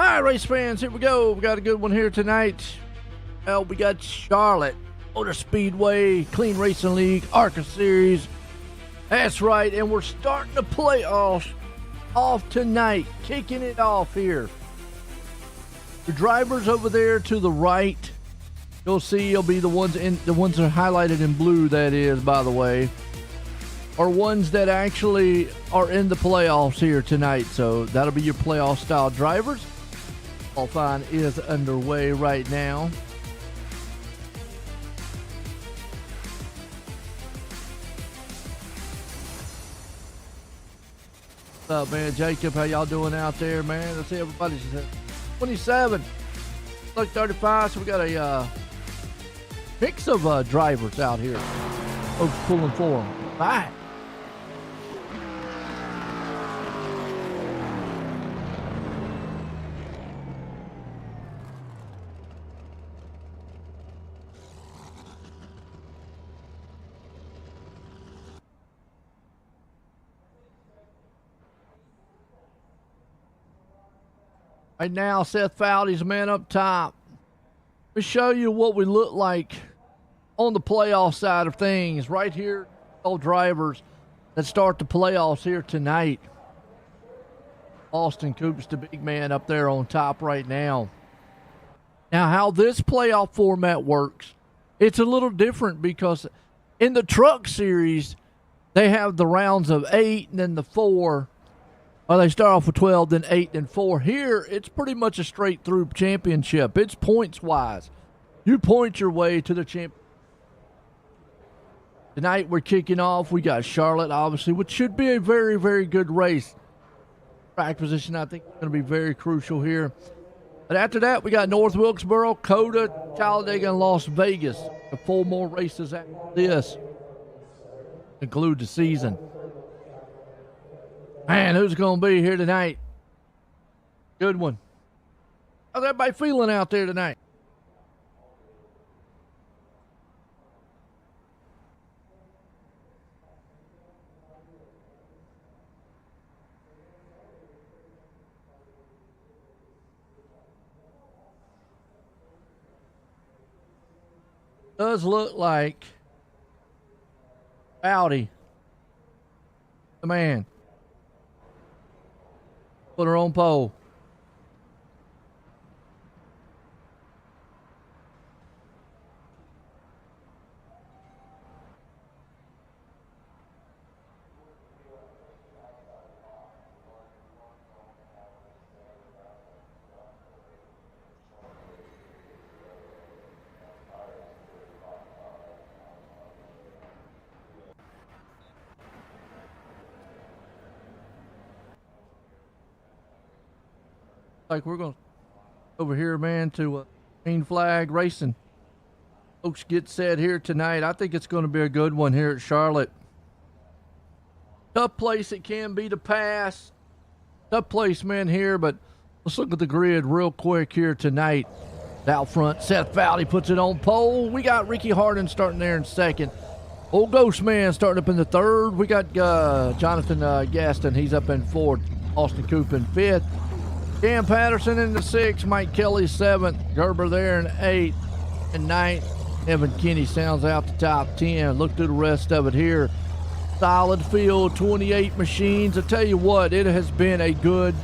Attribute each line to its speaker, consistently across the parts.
Speaker 1: Hi, race fans. Here we go. We got a good one here tonight. Well, we got Charlotte, Motor Speedway, Clean Racing League, ARCA Series. That's right, and we're starting the playoffs off tonight, kicking it off here. The drivers over there to the right, you'll see will be the ones that are highlighted in blue, that is, by the way, are ones that actually are in the playoffs here tonight. So that'll be your playoff style drivers. Qualifying is underway right now. What's up, man? Jacob, how y'all doing out there, man? Let's see, everybody's 27, like 35, so we got a mix of drivers out here. Folks pulling for them. Bye. Right now, Seth Fowley's man up top. Let me show you what we look like on the playoff side of things. Right here, all drivers that start the playoffs here tonight. Austin Cooper's the big man up there on top right now. Now, how this playoff format works, it's a little different because in the truck series, they have the rounds of 8 and then the 4. Well, they start off with 12, then 8, then 4. Here, it's pretty much a straight-through championship. It's points-wise. You point your way to the champ. Tonight, we're kicking off. We got Charlotte, obviously, which should be a very, very good race. Track position, I think, is going to be very crucial here. But after that, we got North Wilkesboro, Coda, Talladega, and Las Vegas. 4 more races after this conclude the season. Man, who's going to be here tonight? Good one. How's everybody feeling out there tonight? Does look like Audi, the man. Put her on pole. Like we're going over here, man, to Green Flag Racing. Folks, get set here tonight. I think it's going to be a good one here at Charlotte. Tough place it can be to pass. Tough place, man, here, but let's look at the grid real quick here tonight. Out front, Seth Fowley puts it on pole. We got Ricky Hardin starting there in second. Old Ghost Man starting up in the third. We got Jonathan Gaston. He's up in fourth. Austin Cooper in fifth. Cam Patterson in the 6th, Mike Kelly 7th, Gerber there in 8th and 9th. Evan Kinney sounds out the top 10. Look through the rest of it here. Solid field, 28 machines. I tell you what, it has been a good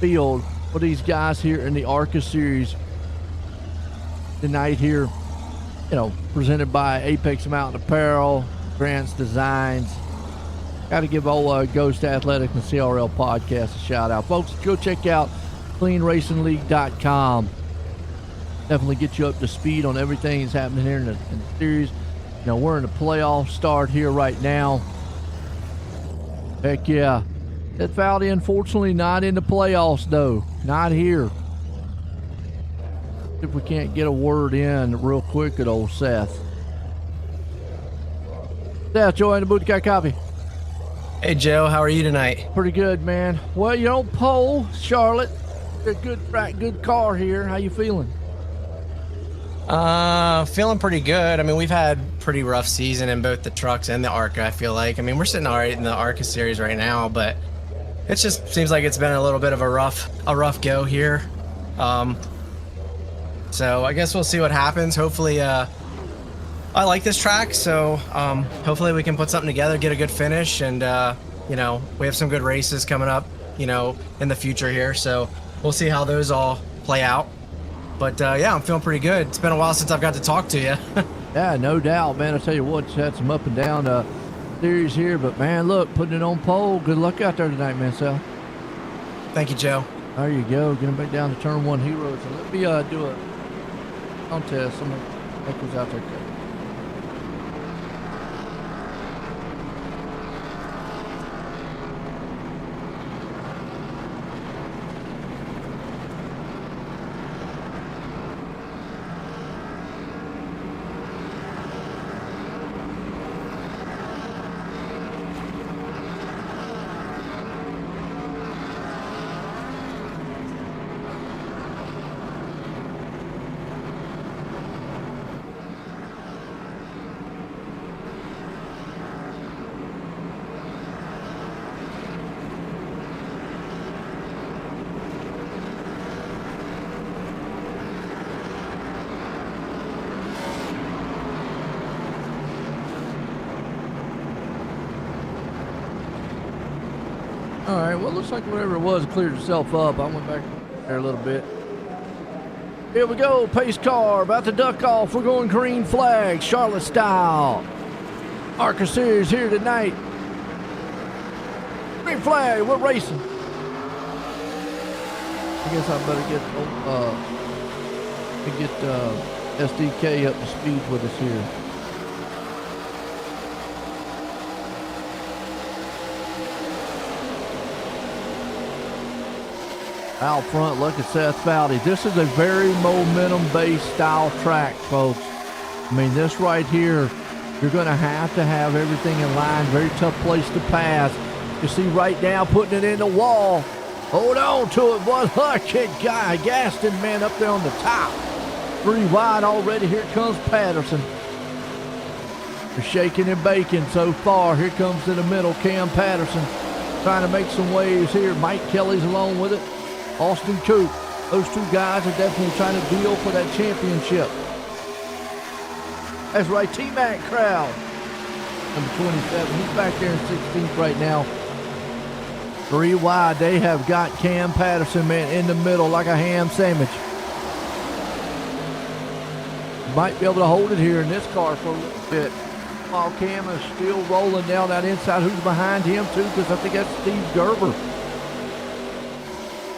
Speaker 1: field for these guys here in the ARCA Series tonight here. You know, presented by Apex Mountain Apparel, Grant's Designs. Got to give old Ghost Athletic and CRL podcast a shout out. Folks, go check out cleanracingleague.com. Definitely get you up to speed on everything that's happening here in the series. You know, we're in the playoff start here right now. Heck yeah. That Fowley, unfortunately, not in the playoffs, though. Not here. If we can't get a word in real quick at old Seth. Seth, Joe in the booth, got copy.
Speaker 2: Hey Joe, how are you tonight?
Speaker 1: Pretty good, man. Well, you're on pole, Charlotte. A good track, good car here. How you feeling?
Speaker 2: Feeling pretty good. I mean, we've had pretty rough season in both the trucks and the ARCA, I feel like. I mean, we're sitting all right in the ARCA series right now, but It just seems like it's been a little bit of a rough go here. So I guess we'll see what happens. Hopefully, I like this track, so hopefully we can put something together, get a good finish, and you know, we have some good races coming up, you know, in the future here. So we'll see how those all play out. But yeah, I'm feeling pretty good. It's been a while since I've got to talk to you.
Speaker 1: Yeah, no doubt, man. I tell you what, it's had some up and down series here, but man, look, putting it on pole. Good luck out there tonight, man, Sal.
Speaker 2: Thank you, Joe.
Speaker 1: There you go. Getting back down to turn one heroes. And let me do a contest. Someone think was out there. All right, well, looks like whatever it was cleared itself up. I went back there a little bit. Here we go, pace car, about to duck off. We're going green flag, Charlotte style. ARCA Series here tonight. Green flag, we're racing. I guess I better get SDK up to speed with us here. Out front, look at Seth Fowdy. This is a very momentum-based style track, folks. I mean, this right here, you're going to have everything in line. Very tough place to pass. You see right now, putting it in the wall. Hold on to it, boy. Look at guy Gaston, man, up there on the top. 3 wide already. Here comes Patterson. They're shaking and baking so far. Here comes in the middle, Cam Patterson. Trying to make some waves here. Mike Kelly's along with it. Austin Coop. Those 2 guys are definitely trying to deal for that championship. That's right, T-Mac crowd. Number 27, he's back there in 16th right now. 3 wide, they have got Cam Patterson, man, in the middle like a ham sandwich. Might be able to hold it here in this car for a little bit. While Cam is still rolling down that inside. Who's behind him too? Because I think that's Steve Gerber.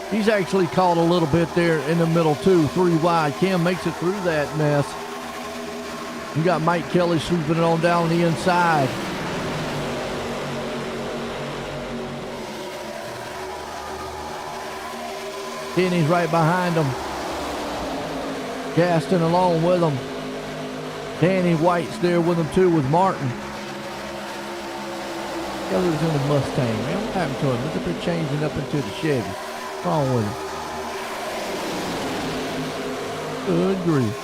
Speaker 1: He's actually caught a little bit there in the middle too. 3 wide. Cam makes it through that mess. You got Mike Kelly swooping it on down the inside. Kenny's right behind him. Gaston along with him. Danny White's there with him too, with Martin. Kelly's in the Mustang, man. What happened to him? Look at they're changing up into the Chevy. What's wrong with him? Good grief.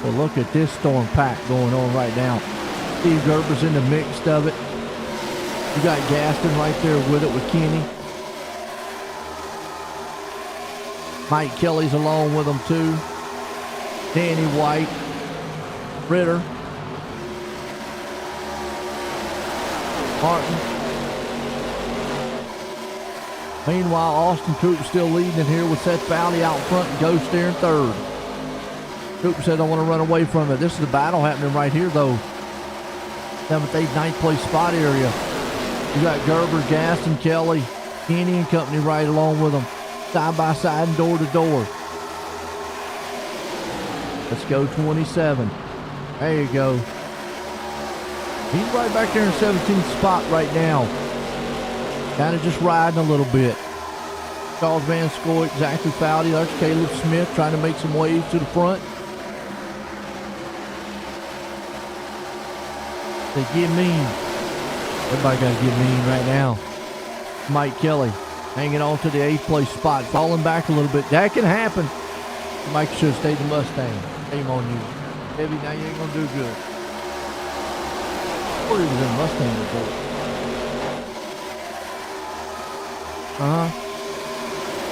Speaker 1: Well, look at this storm pack going on right now. Steve Gerber's in the mix of it. You got Gaston right there with it with Kenny. Mike Kelly's along with them too. Danny White. Ritter. Martin. Meanwhile, Austin Cooper still leading here with Seth Fowdy out front and Ghost there in 3rd. Cooper said, I want to run away from it. This is a battle happening right here, though. 7th, 8th, 9th place spot area. You got Gerber, Gaston, Kelly, Kenny and company right along with them. Side by side and door to door. Let's go 27. There you go. He's right back there in 17th spot right now. Kind of just riding a little bit. Charles Van Scoy, exactly Fowdy. There's Caleb Smith trying to make some waves to the front. They get mean. Everybody got to get mean right now. Mike Kelly hanging on to the 8th place spot, falling back a little bit. That can happen. Mike should have stayed the Mustang. Shame on you. Heavy, now you ain't going to do good. Or he was in Mustang before.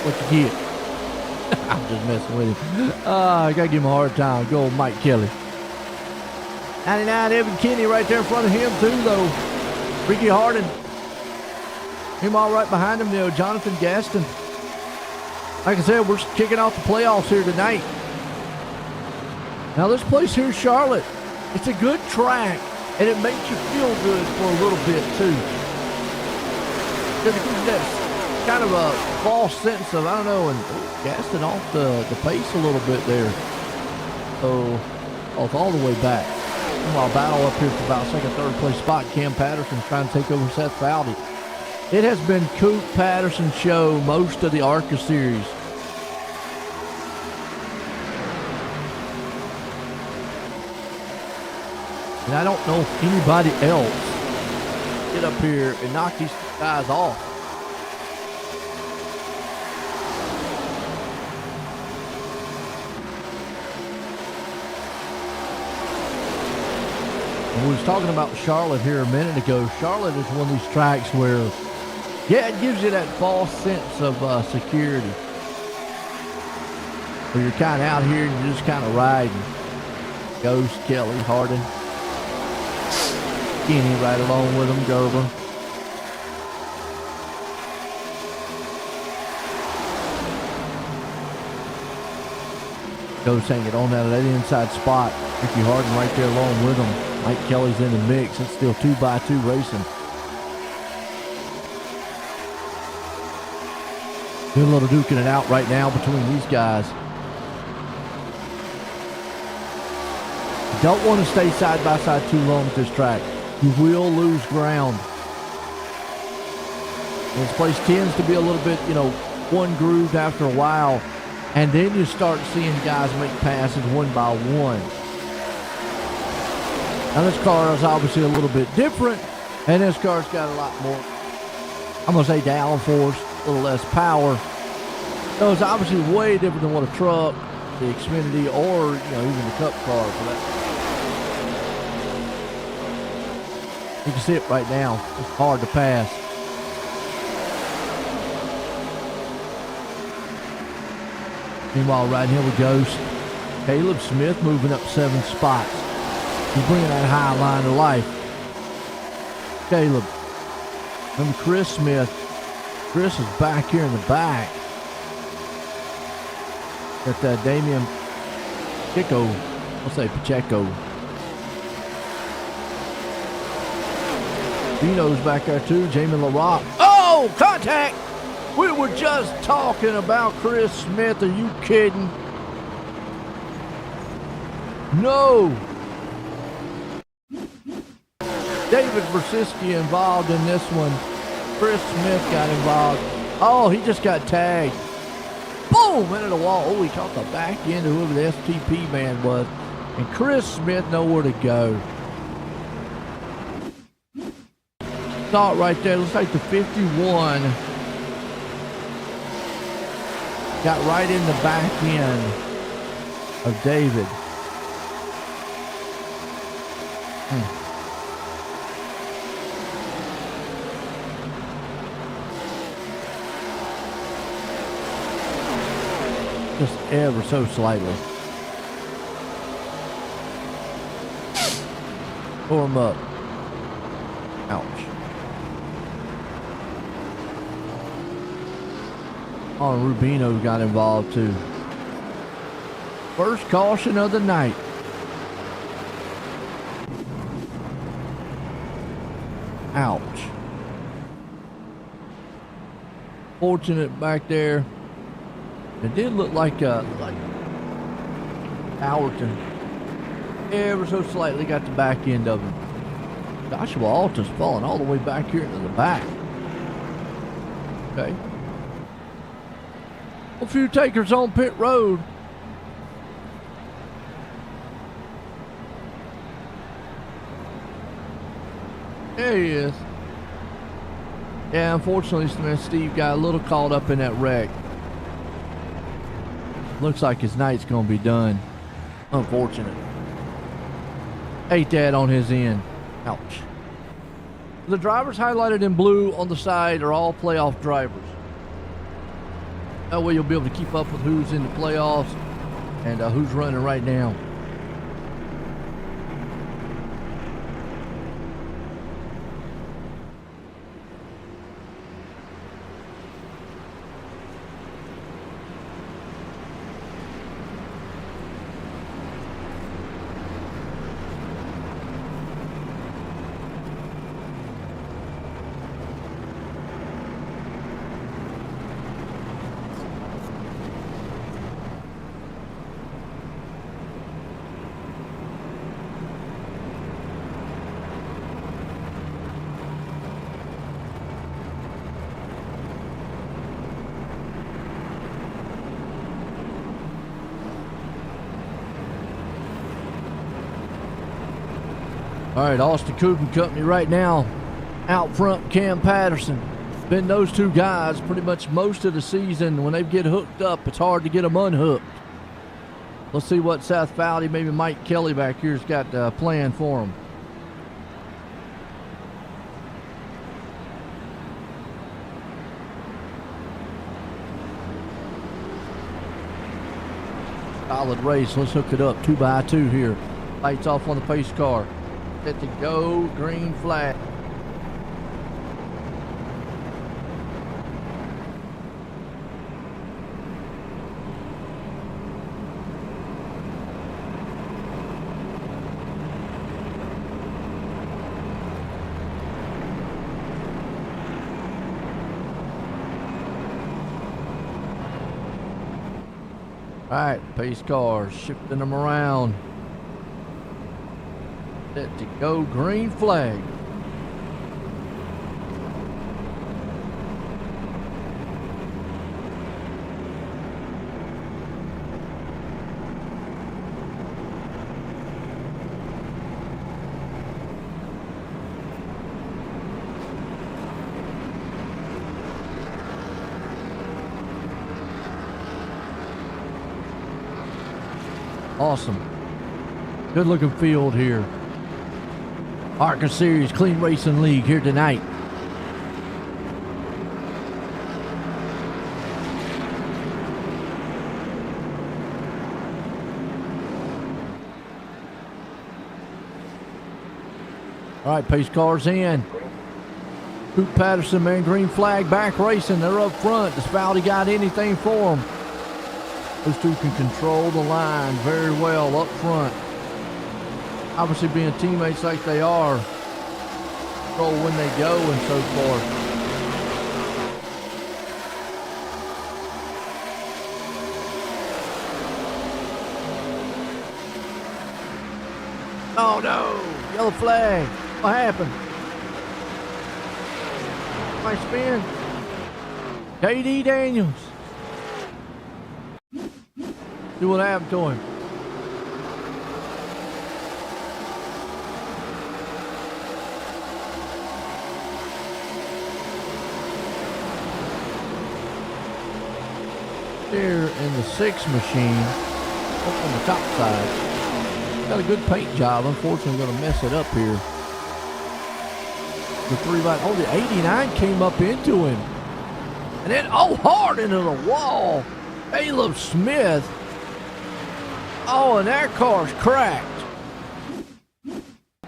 Speaker 1: What you get? I'm just messing with him. I gotta give him a hard time. Go old Mike Kelly. 99 Evan Kinney right there in front of him too, though. Ricky Hardin. Him all right behind him, Jonathan Gaston. Like I said, we're kicking off the playoffs here tonight. Now this place here, Charlotte, it's a good track, and it makes you feel good for a little bit too. Because it gives you that kind of a false sense of, I don't know, and Gaston off the pace a little bit there. So, it's all the way back. Meanwhile, battle up here for about second, third place spot. Cam Patterson trying to take over Seth Fowdy. It has been Coop Patterson's show most of the ARCA series. And I don't know if anybody else get up here and knock these guys off. And we was talking about Charlotte here a minute ago. Charlotte is one of these tracks where, yeah, it gives you that false sense of security. Where you're kind of out here and you're just kind of riding. Ghost, Kelly, Hardin. Kenny right along with him, Gerber. Ghost hanging on out of that inside spot. Ricky Hardin right there along with him. Mike Kelly's in the mix. It's still 2x2 racing. Good little duking it out right now between these guys. You don't want to stay side by side too long at this track. You will lose ground. This place tends to be a little bit, one groove after a while. And then you start seeing guys make passes one by one. Now this car is obviously a little bit different. And this car's got a lot more, I'm going to say downforce, a little less power. So it's obviously way different than what a truck, the Xfinity, or, even the Cup car for that. You can see it right now. It's hard to pass. Meanwhile, riding here with Ghost. Caleb Smith moving up 7 spots. He's bringing that high line to life. Caleb. And Chris Smith. Chris is back here in the back. Got that Damian Pacheco. I'll say Pacheco. Vino's back there too. Jamie LaRock. Oh, contact! We were just talking about Chris Smith. Are you kidding? No. David Brzezinski involved in this one. Chris Smith got involved. Oh, he just got tagged. Boom! Into the wall. Oh, he caught the back end of whoever the STP man was. And Chris Smith nowhere to go. Saw it right there. Looks like the 51 got right in the back end of David. Just ever so slightly. Tore him up. Ouch. Oh, Rubino got involved too. First caution of the night. Ouch. Fortunate back there. It did look like Howerton ever so slightly got the back end of him. Joshua Alta's falling all the way back here into the back. Okay. A few takers on pit road. There he is. Yeah, unfortunately, Steve got a little caught up in that wreck. Looks like his night's gonna be done. Unfortunate. Ate that on his end. Ouch. The drivers highlighted in blue on the side are all playoff drivers. That way you'll be able to keep up with who's in the playoffs and who's running right now. All right, Austin Coupe and Company right now. Out front, Cam Patterson. Been those two guys pretty much most of the season. When they get hooked up, it's hard to get them unhooked. Let's see what Seth Fowley, maybe Mike Kelly back here's got planned for them. Solid race. Let's hook it up 2x2 here. Lights off on the pace car. Set to go, green flag. All right, pace cars, shifting them around. Set to go, green flag. Awesome. Good looking field here. ARCA Series Clean Racing League here tonight. All right, pace cars in. Coupe Patterson, man, green flag back racing. They're up front. Does Fowley got anything for them? Those two can control the line very well up front. Obviously being teammates like they are, control when they go and so forth. Oh no, yellow flag. What happened? Nice spin. KD Daniels. See what happened to him. Here in the 6 machine, up on the top side. Got a good paint job. Unfortunately, going to mess it up here. The 3x, oh, the 89 came up into him. And then, oh, hard into the wall. Caleb Smith. Oh, and that car's cracked.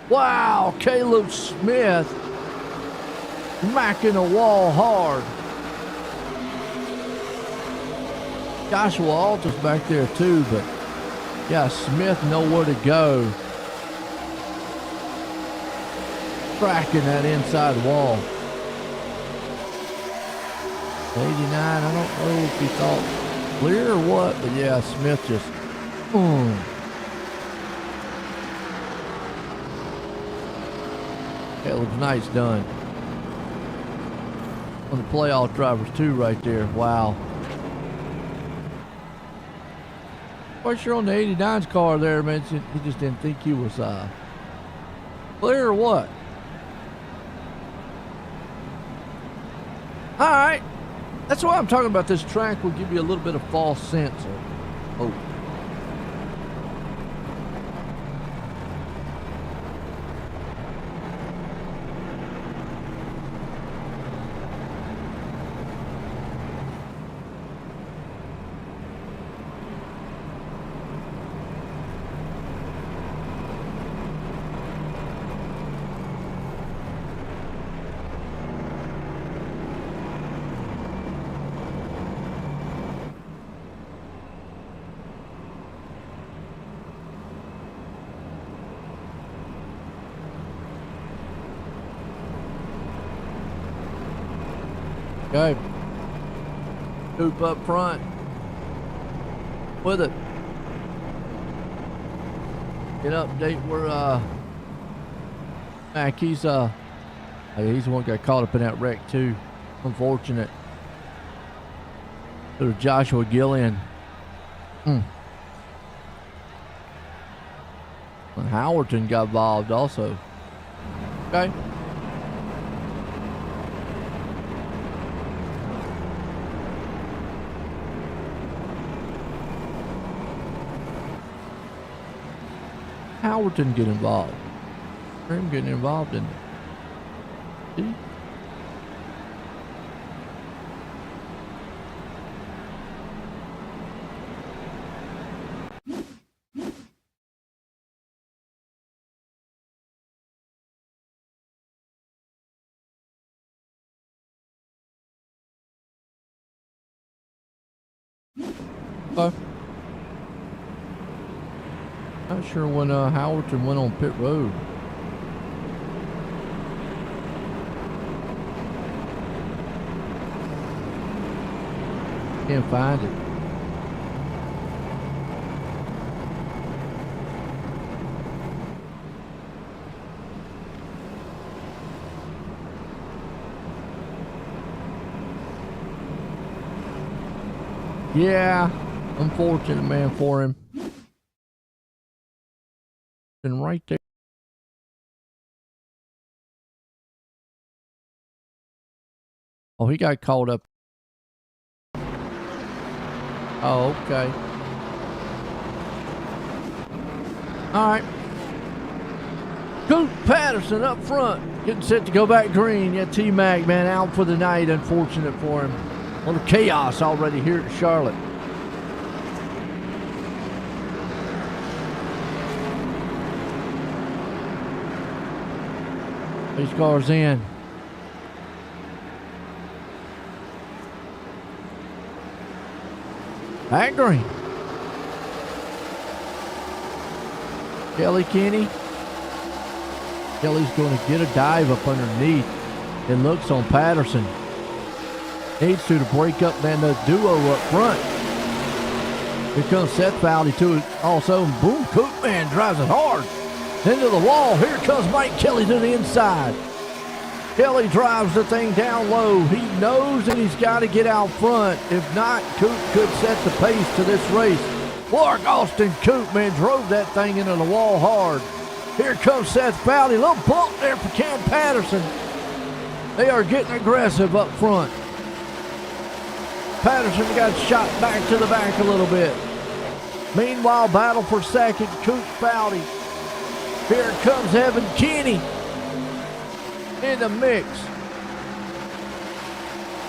Speaker 1: Wow, Caleb Smith smacking the wall hard. Joshua Altus back there too, but yeah, Smith nowhere to go. Cracking that inside wall. 89, I don't know if he thought clear or what, but yeah, Smith just, That looks nice done. On the playoff drivers too right there, wow. What's your on the 89's car there, man? He just didn't think he was clear or what? All right. That's why I'm talking about this track will give you a little bit of false sense of hope. Okay. Coop up front. With it. Get update where Mac, he's the one got caught up in that wreck too. Unfortunate. There's Joshua Gillian. And Howerton got involved also. Okay. Howerton get involved. Him getting involved in it. See? Not sure when Howerton went on pit road. Can't find it. Yeah, unfortunate, man, for him. And right there. Oh, he got caught up. Oh, okay. All right. Coop Patterson up front, getting set to go back green. Yeah, T-Mac, man, out for the night. Unfortunate for him. A little chaos already here at Charlotte. These cars in. Back green. Kelly Kenny. Kelly's going to get a dive up underneath. It looks on Patterson. Needs to break up, man, the duo up front. Here comes Seth Fowley to it also. And boom, Coop, man, drives it hard. Into the wall. Here comes Mike Kelly to the inside. Kelly drives the thing down low. He knows that he's got to get out front. If not, Coop could set the pace to this race. Mark Austin Coop, man, drove that thing into the wall hard. Here comes Seth Fowley. Little bump there for Cam Patterson. They are getting aggressive up front. Patterson got shot back to the back a little bit. Meanwhile, battle for second, Coop Fowley. Here comes Evan Kinney in the mix.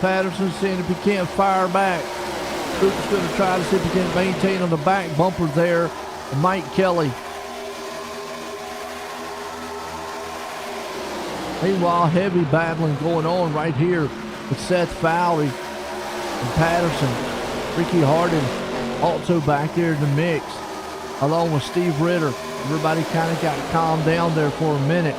Speaker 1: Patterson seeing if he can't fire back. Coop's going to try to see if he can maintain on the back bumper there. And Mike Kelly. Meanwhile, heavy battling going on right here with Seth Fowley and Patterson. Ricky Hardin also back there in the mix, along with Steve Ritter. Everybody kind of got calmed down there for a minute.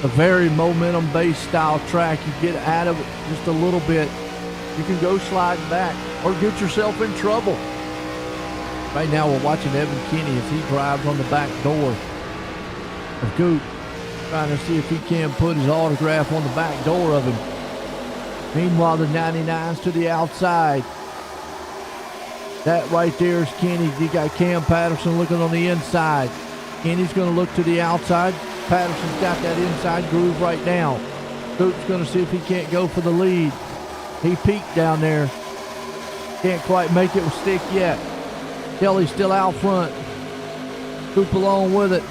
Speaker 1: A very momentum-based style track. You get out of it just a little bit, you can go sliding back or get yourself in trouble. Right now we're watching Evan Kinney as he drives on the back door of Coop, trying to see if he can put his autograph on the back door of him. Meanwhile, the 99's to the outside. That right there is Kenny. You got Cam Patterson looking on the inside. Kenny's going to look to the outside. Patterson's got that inside groove right now. Coop's going to see if he can't go for the lead. He peaked down there. Can't quite make it with stick yet. Kelly's still out front. Coop along with it.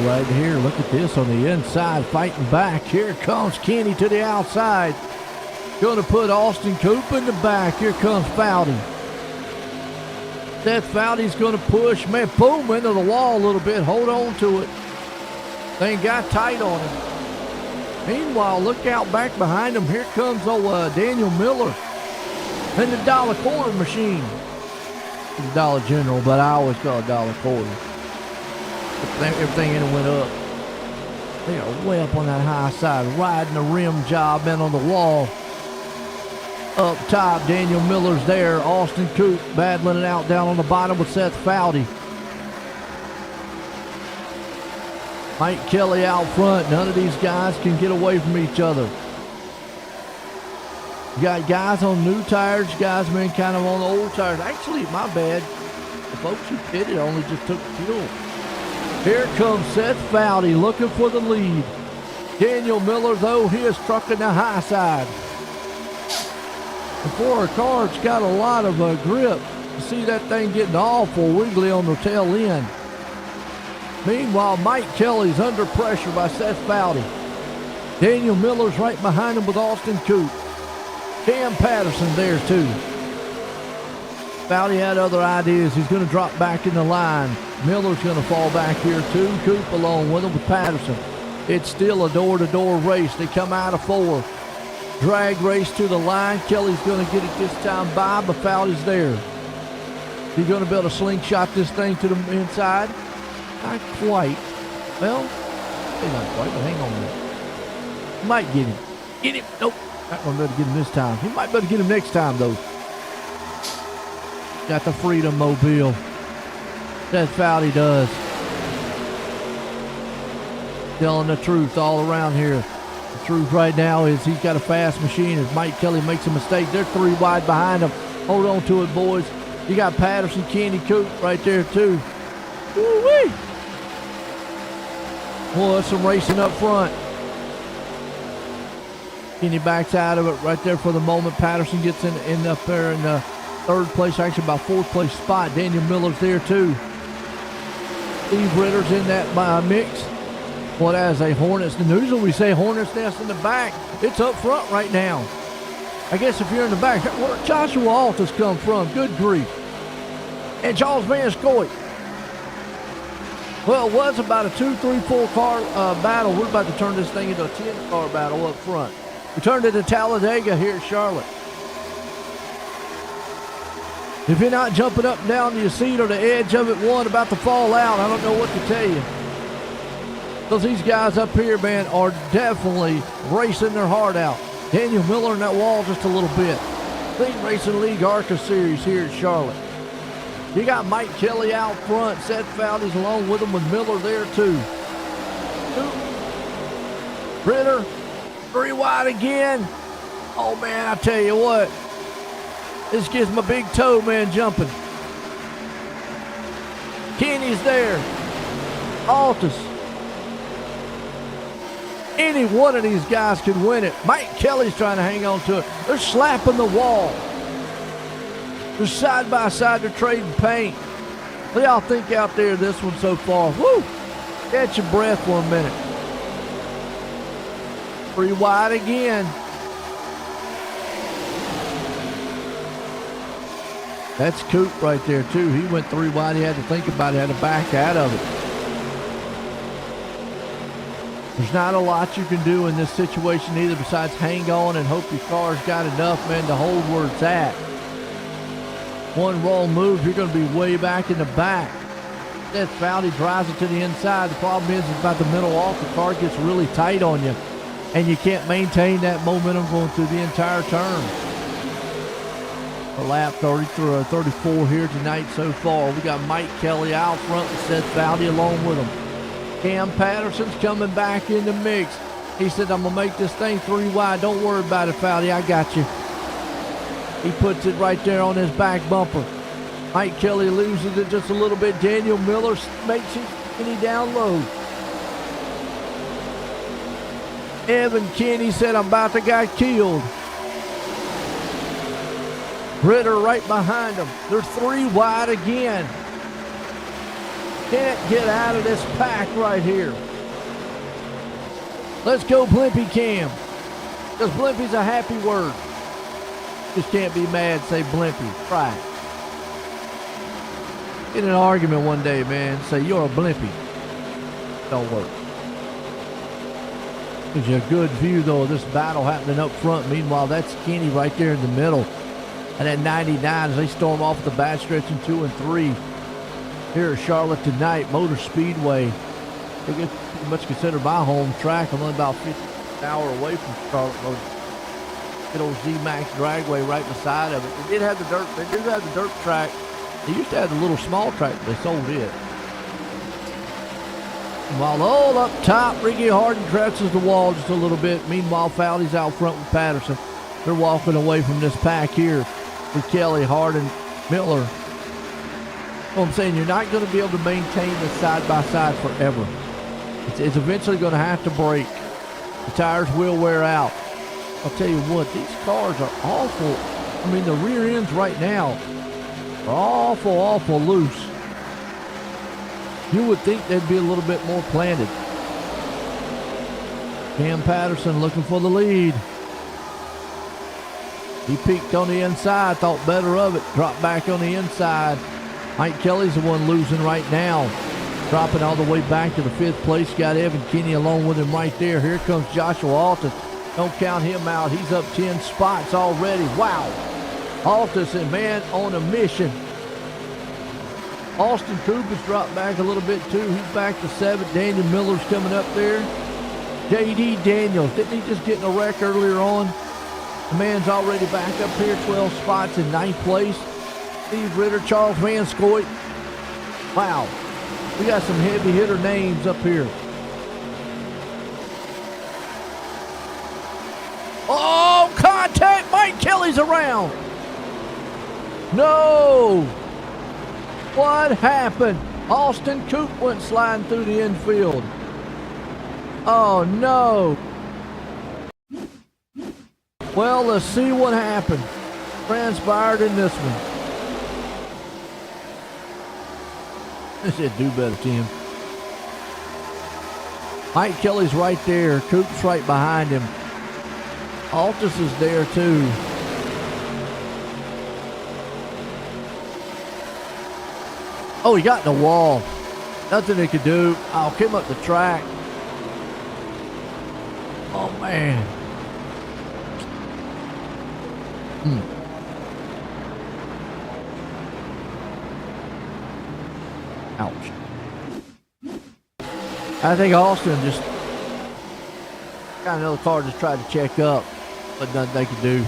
Speaker 1: Right here, look at this on the inside, fighting back. Here comes Kenny to the outside. Going to put Austin Coop in the back. Here comes Fowley. Seth Fowley's going to push, man, boom, into the wall a little bit. Hold on to it. Thing got tight on him. Meanwhile, look out back behind him. Here comes old Daniel Miller and the dollar quarter machine. It's a Dollar General, but I always call it dollar quarter. Everything in it went up. They are way up on that high side, riding the rim job in on the wall. Up top, Daniel Miller's there. Austin Coop battling it out down on the bottom with Seth Foudy. Mike Kelly out front. None of these guys can get away from each other. You got guys on new tires, guys been kind of on the old tires. Actually, my bad. The folks who pitted only just took fuel. Here comes Seth Foudy looking for the lead. Daniel Miller, though, he is trucking the high side. Before a car, it's got a lot of grip. You see that thing getting awful wiggly on the tail end. Meanwhile, Mike Kelly's under pressure by Seth Foudy. Daniel Miller's right behind him with Austin Coop. Cam Patterson there too. Foudy had other ideas. He's going to drop back in the line. Miller's going to fall back here too. Coop along with him with Patterson. It's still a door-to-door race. They come out of 4. Drag race to the line. Kelly's going to get it this time by, but Foudy's there. He's going to be able to slingshot this thing to the inside. Not quite. Well, not quite, but hang on a minute. Might get him. Get him. Nope. Not going to be able to get him this time. He might be able to get him next time, though. Got the Freedom Mobile. Seth Foudy does. Telling the truth all around here. The truth right now is he's got a fast machine. If Mike Kelly makes a mistake, they're 3 wide behind him. Hold on to it, boys. You got Patterson, Kenny Coop right there, too. Woo-wee! Boy, that's some racing up front. Kenny backs out of it right there for the moment. Patterson gets in up there in the 3rd place, actually about 4th place spot. Daniel Miller's there too. Steve Ritter's in that mix. What as a Hornets? The news when we say Hornets nest in the back, it's up front right now. I guess if you're in the back, where Joshua Altus come from? Good grief. And Charles Van Scoy. Well, it was about a 2, 3, 4 car battle. We're about to turn this thing into a 10 car battle up front. We turned it to Talladega here at Charlotte. If you're not jumping up and down to your seat or the edge of it, one about to fall out, I don't know what to tell you. Because these guys up here, man, are definitely racing their heart out. Daniel Miller in that wall just a little bit. Clean Racing League ARCA Series here at Charlotte. You got Mike Kelly out front. Seth Foudy's along with him with Miller there too. Ritter, 3 wide again. Oh man, I tell you what. This gets my big toe man jumping. Kenny's there. Altus. Any one of these guys could win it. Mike Kelly's trying to hang on to it. They're slapping the wall. They're side by side. They're trading paint. What do y'all think out there this one so far? Woo! Catch your breath for a minute. 3 wide again. That's Coop right there too. He went 3 wide. He had to think about it. Had to back out of it. There's not a lot you can do in this situation either besides hang on and hope your car's got enough, man, to hold where it's at. One wrong move, you're going to be way back in the back. Seth Foudy drives it to the inside. The problem is about the middle off. The car gets really tight on you, and you can't maintain that momentum going through the entire turn. For lap 33 or 34 here tonight so far. We got Mike Kelly out front and Seth Foudy along with him. Cam Patterson's coming back in the mix. He said, I'm going to make this thing 3 wide. Don't worry about it, Foudy. I got you. He puts it right there on his back bumper. Mike Kelly loses it just a little bit. Daniel Miller makes it Kenny down low. Evan Kenny said, I'm about to get killed. Ritter right behind him. They're 3 wide again. Can't get out of this pack right here. Let's go Blimpy Cam. Because Blimpy's a happy word. Just can't be mad, say Blimpy. Try it. Get in an argument one day, man. Say you're a Blimpy. Don't work. Gives you a good view, though, of this battle happening up front. Meanwhile, that's Kenny right there in the middle. And at 99, as they storm off the back stretch in 2 and 3 here at Charlotte tonight, Motor Speedway. They get pretty much considered my home track. I'm only about 50 an hour away from Charlotte. Good old Z-Max dragway right beside of it. They did have the dirt. They did have the dirt track. They used to have the little small track, but they sold it. While all up top, Ricky Harden crouches the wall just a little bit. Meanwhile, Fowley's out front with Patterson. They're walking away from this pack here with Kelly, Harden, Miller. Well, I'm saying you're not going to be able to maintain this side-by-side forever. It's eventually going to have to break. The tires will wear out. I'll tell you what, these cars are awful. I mean, the rear ends right now are awful loose. You would think they'd be a little bit more planted. Cam Patterson looking for the lead. He peeked on the inside, thought better of it, dropped back on the inside. Mike Kelly's the one losing right now. Dropping all the way back to the 5th place. Got Evan Kinney along with him right there. Here comes Joshua Altus. Don't count him out. He's up 10 spots already. Wow. Altus, and man, on a mission. Austin Cooper's dropped back a little bit too. He's back to 7th. Daniel Miller's coming up there. J.D. Daniels, didn't he just get in a wreck earlier on? The man's already back up here, 12 spots in 9th place. Steve Ritter, Charles Van Scoit. Wow. We got some heavy hitter names up here. Oh, contact! Mike Kelly's around. No. What happened? Austin Coop went sliding through the infield. Oh, no. Well, let's see what happened. Transpired in this one. I said, do better, Tim. Mike Kelly's right there. Coop's right behind him. Altus is there, too. Oh, he got in the wall. Nothing they could do. Oh, came up the track. Oh, man. Ouch. I think Austin just got another car, just tried to check up, but nothing they could do.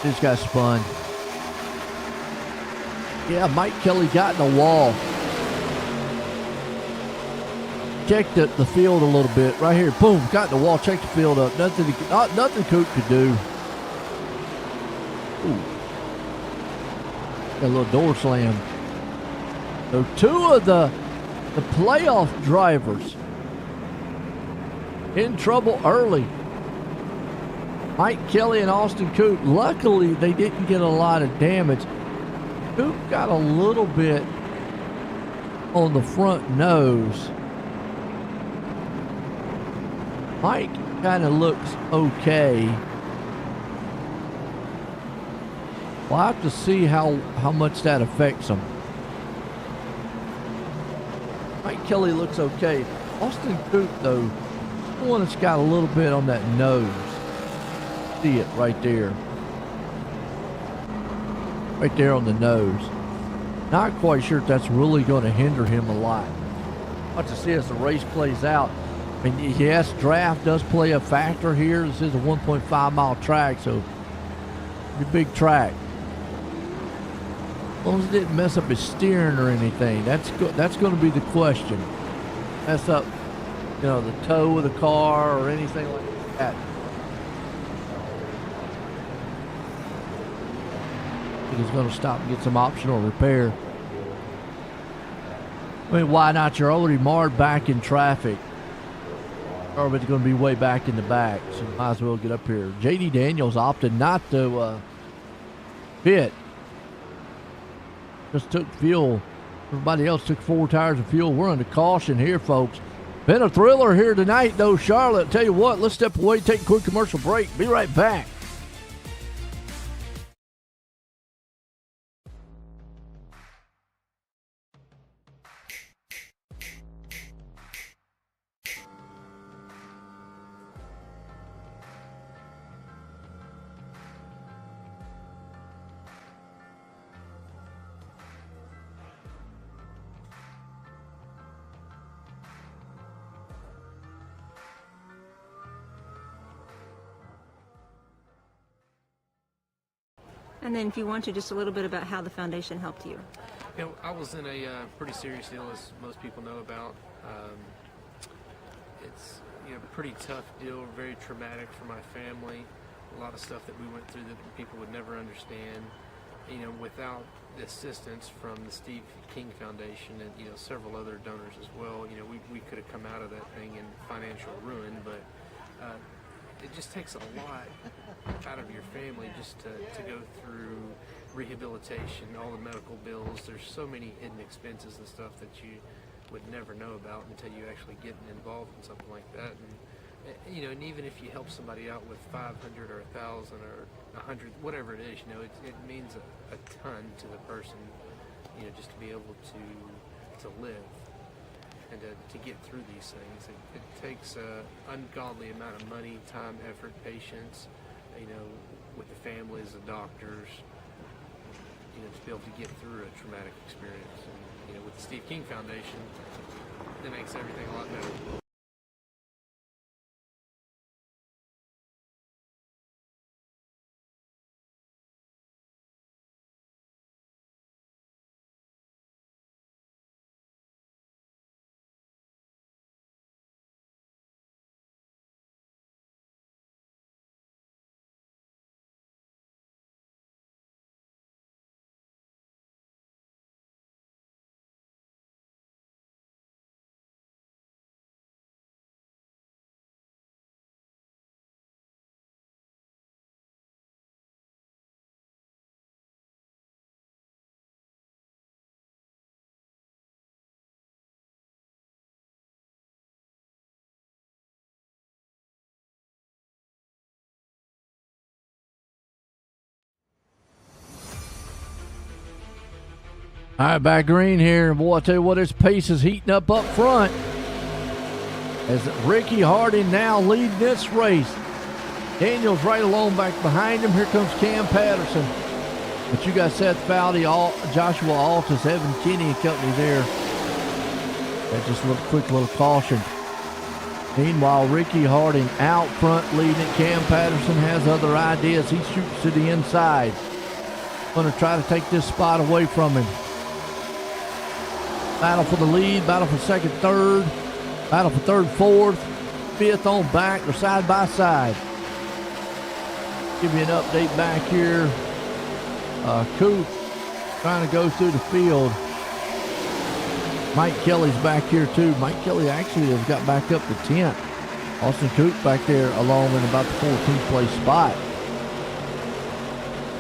Speaker 1: Just got spun. Yeah, Mike Kelly got in the wall. Checked the field a little bit. Right here, boom, got in the wall, checked the field up. Nothing Coop could do. Ooh. Got a little door slam. So 2 of the playoff drivers in trouble early. Mike Kelly and Austin Coop. Luckily, they didn't get a lot of damage. Coop got a little bit on the front nose. Mike kind of looks okay. We'll have to see how much that affects him. Mike Kelly looks okay. Austin Coop, though, the one that's got a little bit on that nose. See it right there. Right there on the nose. Not quite sure if that's really going to hinder him a lot. I'll have to see as the race plays out. I mean, yes, draft does play a factor here. This is a 1.5 mile track, so pretty big track. As long as it didn't mess up his steering or anything, that's going to be the question. Mess up, the toe of the car or anything like that. He's going to stop and get some optional repair. I mean, why not? You're already marred back in traffic. Or it's going to be way back in the back, so you might as well get up here. J.D. Daniels opted not to pit. Just took fuel. Everybody else took 4 tires of fuel. We're under caution here, folks. Been a thriller here tonight, though, Charlotte. Tell you what, let's step away, take a quick commercial break. Be right back.
Speaker 3: And then if you want to, just a little bit about how the foundation helped you.
Speaker 4: You know, I was in a pretty serious deal, as most people know about. It's a pretty tough deal, very traumatic for my family. A lot of stuff that we went through that people would never understand. Without the assistance from the Steve King Foundation and several other donors as well, we could have come out of that thing in financial ruin. But it just takes a lot out of your family just to go through rehabilitation, all the medical bills. There's so many hidden expenses and stuff that you would never know about until you actually get involved in something like that. And even if you help somebody out with 500 or 1,000 or 100, whatever it is, it means a ton to the person, just to be able to live and to get through these things. It takes an ungodly amount of money, time, effort, patience, with the families, the doctors, to be able to get through a traumatic experience. And, with the Steve King Foundation, it makes everything a lot better.
Speaker 1: All right, back green here. Boy, I tell you what, this pace is heating up front. As Ricky Harding now leading this race. Daniels right along back behind him. Here comes Cam Patterson. But you got Seth Fowdy, Joshua Altus, Evan Kinney and company there. That's just a quick little caution. Meanwhile, Ricky Harding out front leading it. Cam Patterson has other ideas. He shoots to the inside. Going to try to take this spot away from him. Battle for the lead, battle for second, third, battle for third, fourth, fifth on back. They're side by side. Give you an update back here. Coop trying to go through the field. Mike Kelly's back here too. Mike Kelly actually has got back up to 10th. Austin Coop back there along in about the 14th place spot.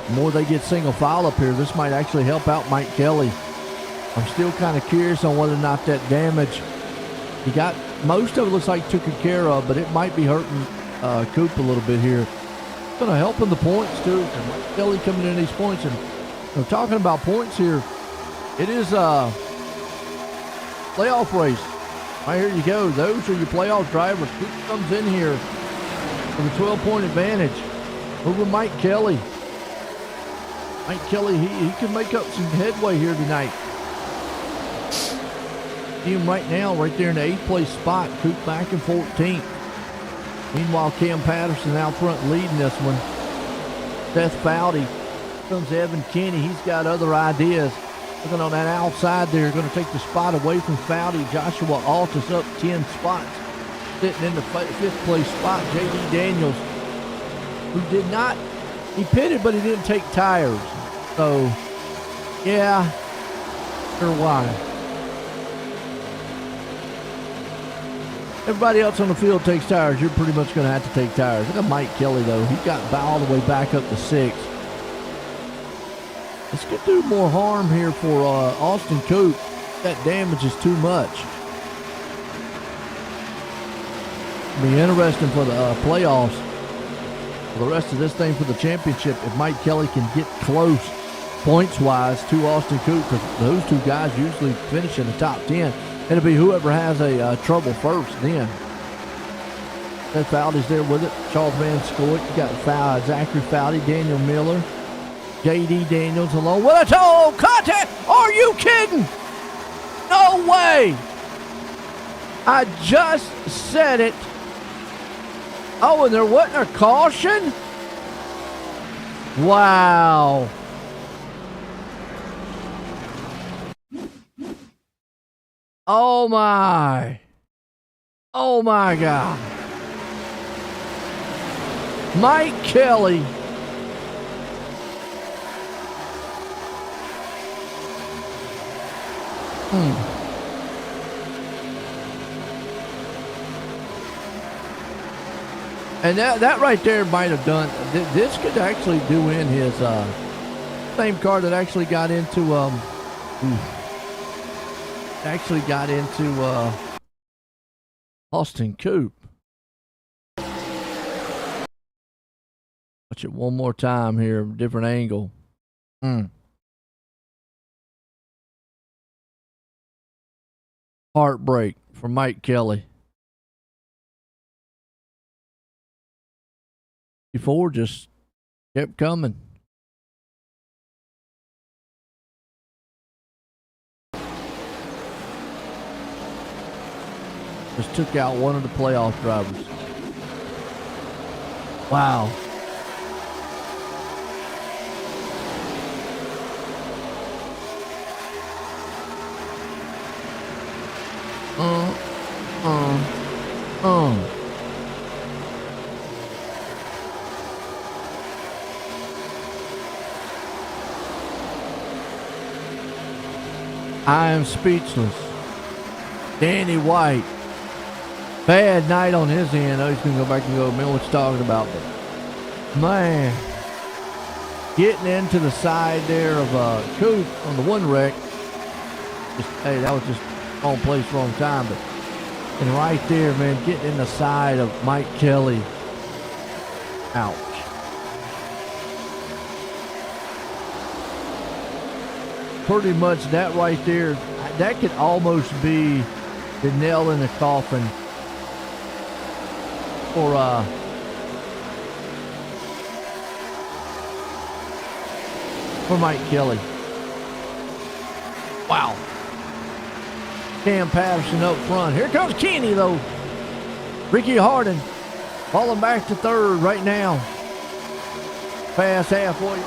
Speaker 1: The more they get single file up here, this might actually help out Mike Kelly. I'm still kind of curious on whether or not that damage, he got most of it looks like taken care of, but it might be hurting Coop a little bit here. It's going to help in the points too. And Mike Kelly coming in these points, and talking about points here, it is a playoff race. Right, here you go. Those are your playoff drivers. Coop comes in here with a 12-point advantage over Mike Kelly. Mike Kelly, he can make up some headway here tonight. Him right now, right there in the 8th place spot. Coop back in 14th. Meanwhile, Cam Patterson out front leading this one. Seth Fowdy. Comes Evan Kinney. He's got other ideas. Looking on that outside there, going to take the spot away from Fowdy. Joshua Altus up 10 spots. Sitting in the 5th place spot, J.D. Daniels, who did not, he pitted, but he didn't take tires. So, yeah, sure why. Everybody else on the field takes tires. You're pretty much going to have to take tires. Look at Mike Kelly, though. He got all the way back up to 6th. This could do more harm here for Austin Coop. That damage is too much. It'll be interesting for the playoffs. For the rest of this thing for the championship, if Mike Kelly can get close points-wise to Austin Coop, because those two guys usually finish in the top 10. It'll be whoever has a trouble first then. Seth Fowdy's there with it. Charles Van Scoit. You got Zachary Fowdy, Daniel Miller, J.D. Daniels alone. What a total contact! Are you kidding? No way! I just said it. Oh, and there wasn't a caution? Wow. Oh my. Oh my God. Mike Kelly. And that right there might have done. This could actually do in his same car that actually got into Austin Coupe. Watch it one more time here, different angle. Heartbreak for Mike Kelly. Before just kept coming. Just took out one of the playoff drivers. Wow. I am speechless. Danny White. Bad night on his end. Oh, he's going to go back and go, man, what you talking about? But, man, getting into the side there of Coupe on the one wreck. Hey, that was just wrong place, wrong time. But, and right there, man, getting in the side of Mike Kelly. Ouch. Pretty much that right there, that could almost be the nail in the coffin for Mike Kelly. Wow. Cam Patterson up front. Here comes Kenny, though. Ricky Hardin falling back to third right now. Past halfway.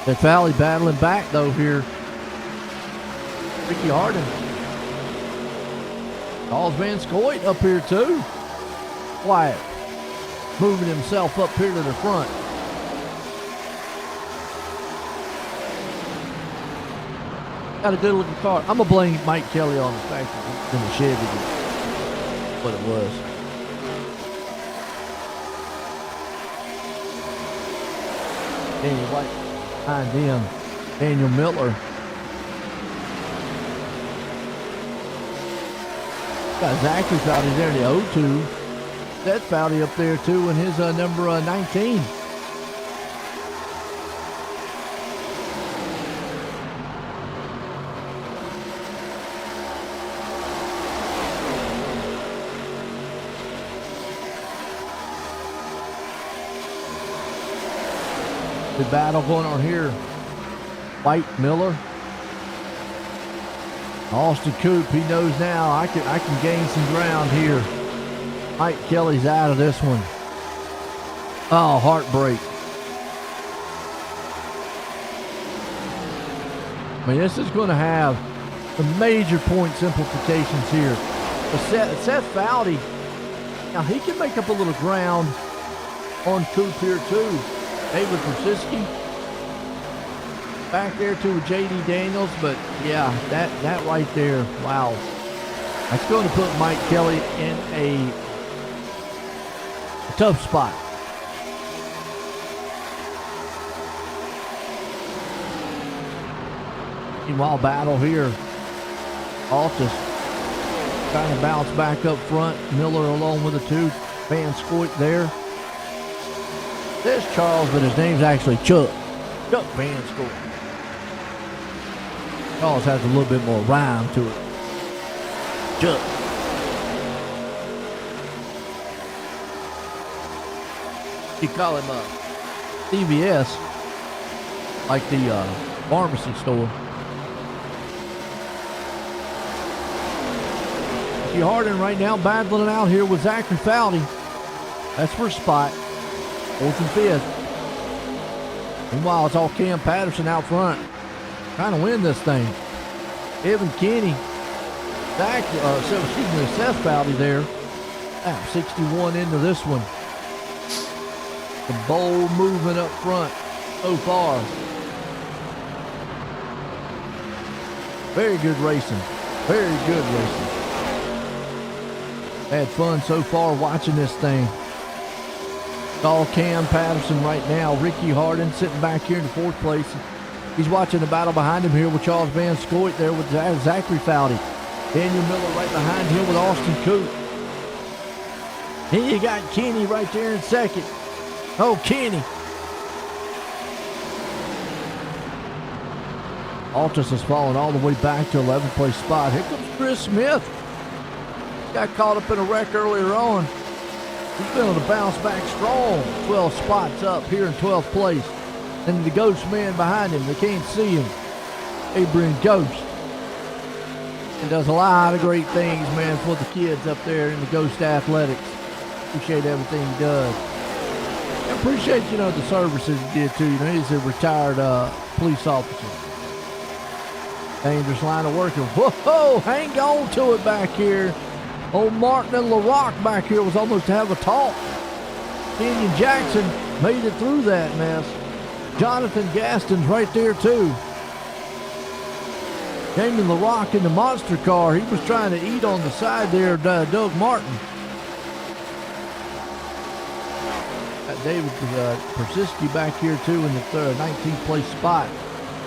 Speaker 1: Death Valley battling back, though, here. Ricky Hardin. Calls Van Scoit up here, too. Wyatt moving himself up here to the front. Got a good looking car. I'm going to blame Mike Kelly on the fact that in the Chevy what it was. Danny White. Behind him, Daniel Miller. Got Zachary Foudy there in the 0-2. Seth Foudy up there too in his number 19. The battle going on here. White, Miller. Austin Coupe, he knows now I can gain some ground here. Mike Kelly's out of this one. Oh, heartbreak. I mean, this is going to have some major point simplifications here. But Seth Foudy, now he can make up a little ground on Coupe here too. David Brzezinski back there to J.D. Daniels, but yeah, that right there, wow. That's going to put Mike Kelly in a tough spot. Meanwhile, battle here. Altus trying to bounce back up front. Miller along with the two. Van Scoit there. There's Charles, but his name's actually Chuck. Chuck Van Scoit. Charles has a little bit more rhyme to it. Chuck. You call him CVS, like the pharmacy store. Ricky Hardin right now battling it out here with Zachary Fowley. That's for a spot. 4th and 5th. Meanwhile, it's all Cam Patterson out front, trying to win this thing. Evan Kinney, Seth Fowley there. 61 into this one. The bold movement up front so far. Very good racing. Very good racing. Had fun so far watching this thing. It's all Cam Patterson right now. Ricky Hardin sitting back here in the 4th place. He's watching the battle behind him here with Charles Van Scoit there with Zachary Fowley. Daniel Miller right behind him with Austin Coop. Then you got Kenny right there in 2nd. Oh, Kenny. Altus has fallen all the way back to 11th place spot. Here comes Chris Smith. Got caught up in a wreck earlier on. He's been able to bounce back strong. 12 spots up here in 12th place. And the Ghost man behind him, they can't see him. Abraham Ghost. He does a lot of great things, man, for the kids up there in the Ghost Athletics. Appreciate everything he does. I appreciate, the services he did too. He's a retired police officer. Dangerous line of working. Whoa, hang on to it back here. Old Martin and LaRock back here was almost to have a talk. Kenyon Jackson made it through that mess. Jonathan Gaston's right there too. Damon LaRock in the monster car. He was trying to eat on the side there, Doug Martin. Got David Persiski back here too in the 19th place spot.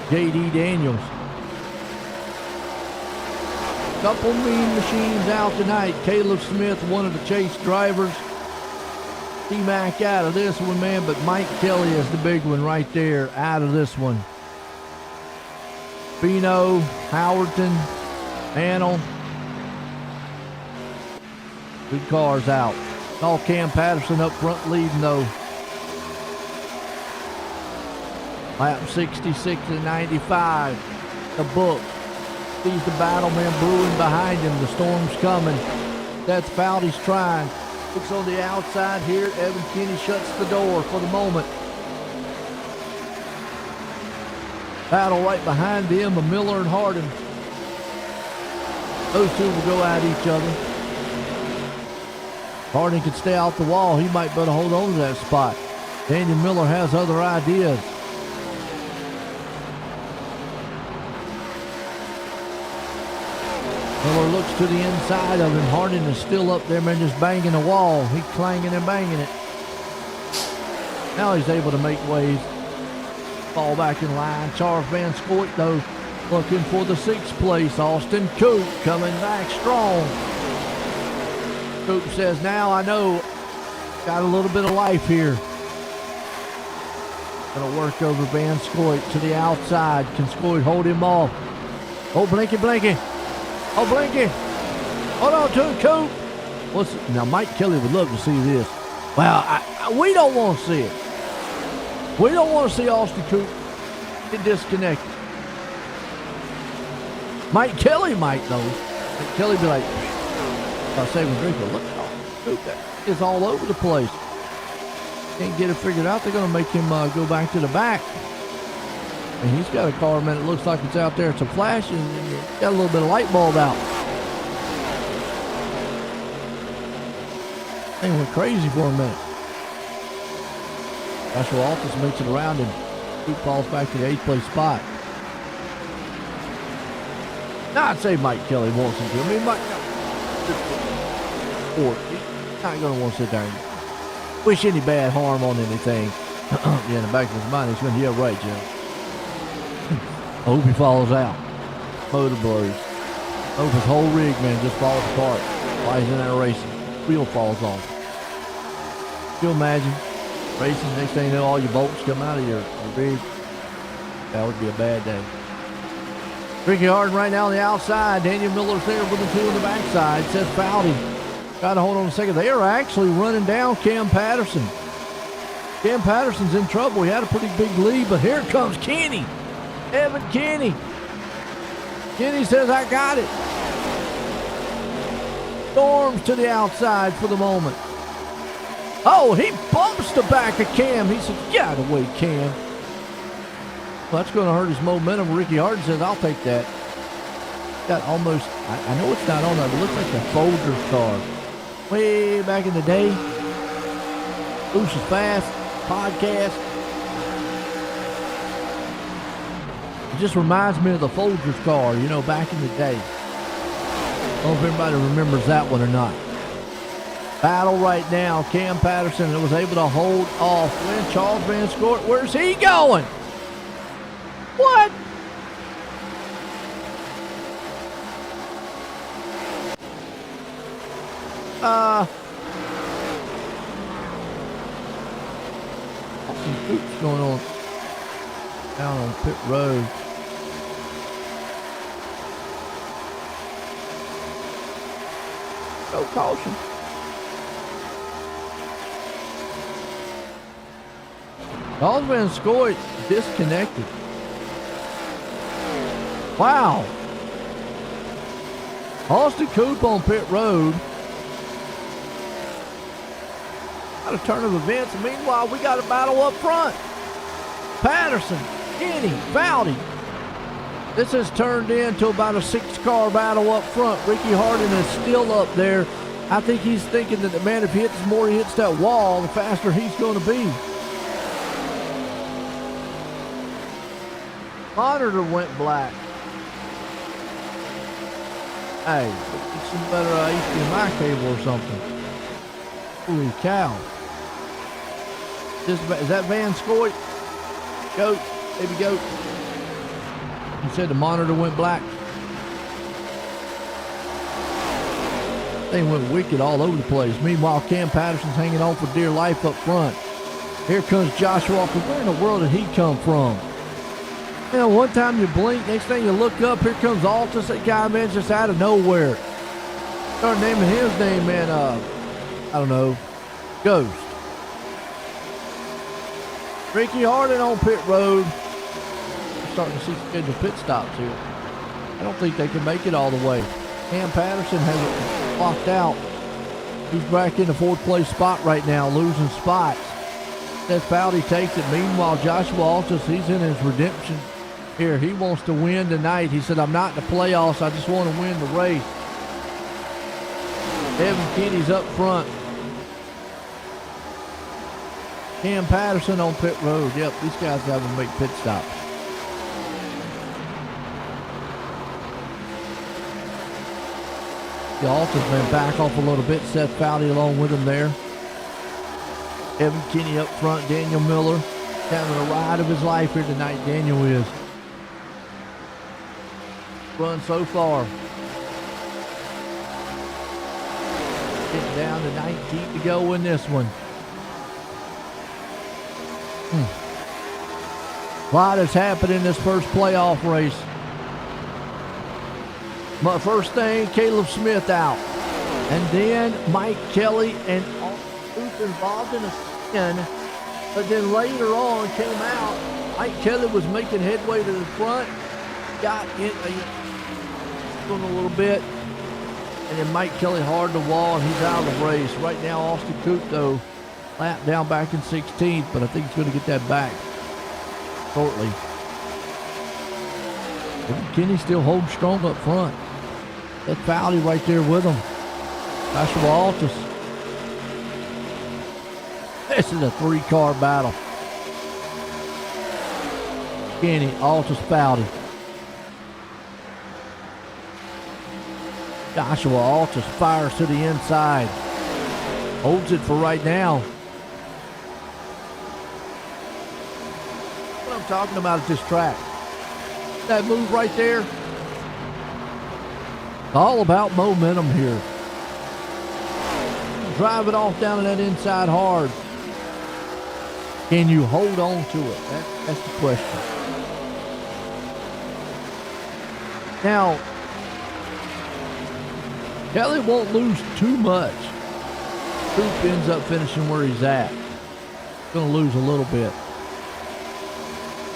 Speaker 1: J.D. Daniels. Couple mean machines out tonight. Caleb Smith, one of the chase drivers. T-Mac out of this one, man, but Mike Kelly is the big one right there out of this one. Bino, Howerton, Annell. Good cars out. All Cam Patterson up front leading though. Lap 66 and 95. The book. Sees the battle man brewing behind him. The storm's coming. That's Fowley's trying. Looks on the outside here. Evan Kinney shuts the door for the moment. Battle right behind them of Miller and Hardin. Those two will go at each other. Hardin can stay off the wall. He might better hold on to that spot. Daniel Miller has other ideas. Miller looks to the inside of him. Hardin is still up there, man, just banging the wall. He's clanging and banging it. Now he's able to make waves. Fall back in line. Charles Van Scoit, though, looking for the 6th place. Austin Coop coming back strong. Coop says, now I know. Got a little bit of life here. Gonna work over Van Scoit to the outside. Can Scoit hold him off? Oh, Blinky, Blinky. Oh, Blinky. Hold on to him, Coop. Now, Mike Kelly would love to see this. Well, we don't want to see it. We don't want to see Austin Coop get disconnected. Mike Kelly might, though. Mike Kelly be like, I'll save him drink, but look at Austin Coop. That is all over the place. Can't get it figured out. They're going to make him go back to the back. And he's got a car, man, it looks like it's out there. It's a flash, and it's got a little bit of light bulb out. Thing went crazy for a minute. Joshua Altus makes it around, and he falls back to the 8th place spot. Now, I'd say Mike Kelly wants him to. I mean, Mike, he's not going to want to sit there and wish any bad harm on anything. Yeah, in the back of his mind, he's going, yeah, right, Jim. I hope he falls out. Motor blows. I hope his whole rig, man, just falls apart while he's in there racing. Wheel falls off. Can you imagine racing? Next thing you know, all your bolts come out of your rig. That would be a bad day. Ricky Hardin right now on the outside. Daniel Miller's there with the 2 on the backside. Seth Fowley got to hold on a second. They are actually running down Cam Patterson. Cam Patterson's in trouble. He had a pretty big lead, but here comes Kenny. Evan Kenny. Kenny says, I got it. storms to the outside for the moment. Oh, he bumps the back of Cam. He said, get out of the way, Cam. Well, that's going to hurt his momentum. Ricky Harden says, I'll take that. Got almost, I know it's not on there, but it looks like a Folgers car. Way back in the day. Loose is Fast podcast. It just reminds me of the Folgers car, you know, back in the day. I don't know if everybody remembers that one or not. Battle right now. Cam Patterson was able to hold off. When Charles Van Scoort, where's he going? What? Some hoops going on down on pit road. No caution. Charles Van Scoort disconnected. Wow. Austin Coop on pit road. Got a turn of events. Meanwhile, we got a battle up front. Patterson, Kenny, Valdi. This has turned into about a 6-car battle up front. Ricky Harden is still up there. I think he's thinking that, man, if he hits more, he hits that wall, the faster he's going to be. Monitor went black. Hey, get some better HDMI cable or something. Holy cow. Is that Van Scoort? Goat, baby goat. You said the monitor went black. Thing went wicked all over the place. Meanwhile, Cam Patterson's hanging on for dear life up front. Here comes Joshua Walker. Where in the world did he come from? You know, one time you blink, next thing you look up, here comes Altus. That guy, man, just out of nowhere. Start naming his name, man, I don't know, Ghost. Ricky Harden on pit road. We're starting to see scheduled pit stops here. I don't think they can make it all the way. Cam Patterson has it locked out. He's back in the 4th place spot right now, losing spots. That Valdi takes it. Meanwhile, Joshua Altus, he's in his redemption here. He wants to win tonight. He said, I'm not in the playoffs. I just want to win the race. Evan Kenny's up front. Cam Patterson on pit road. Yep, these guys have to make pit stops. The Altus man back off a little bit. Seth Valdi along with him there. Evan Kenny up front. Daniel Miller having a ride of his life here tonight. Daniel is. Run so far. Getting down to 19 to go in this one. A lot has happened in this first playoff race. But first thing, Caleb Smith out. And then Mike Kelly and Altus involved in a spin. But then later on came out. Mike Kelly was making headway to the front. Got in a little bit. And then Mike Kelly hard the wall and he's out of the race. Right now, Austin Coop, though, lap down back in 16th. But I think he's going to get that back shortly. Kenny still holds strong up front. That Valdi right there with him. Joshua Altus. This is a 3-car battle. Kenny, Altus, Valdi. Joshua Altus fires to the inside. Holds it for right now. What I'm talking about at this track. That move right there. It's all about momentum here. Drive it off down to that inside hard. Can you hold on to it? That's the question. Now, Kelly won't lose too much. Coop ends up finishing where he's at. Going to lose a little bit.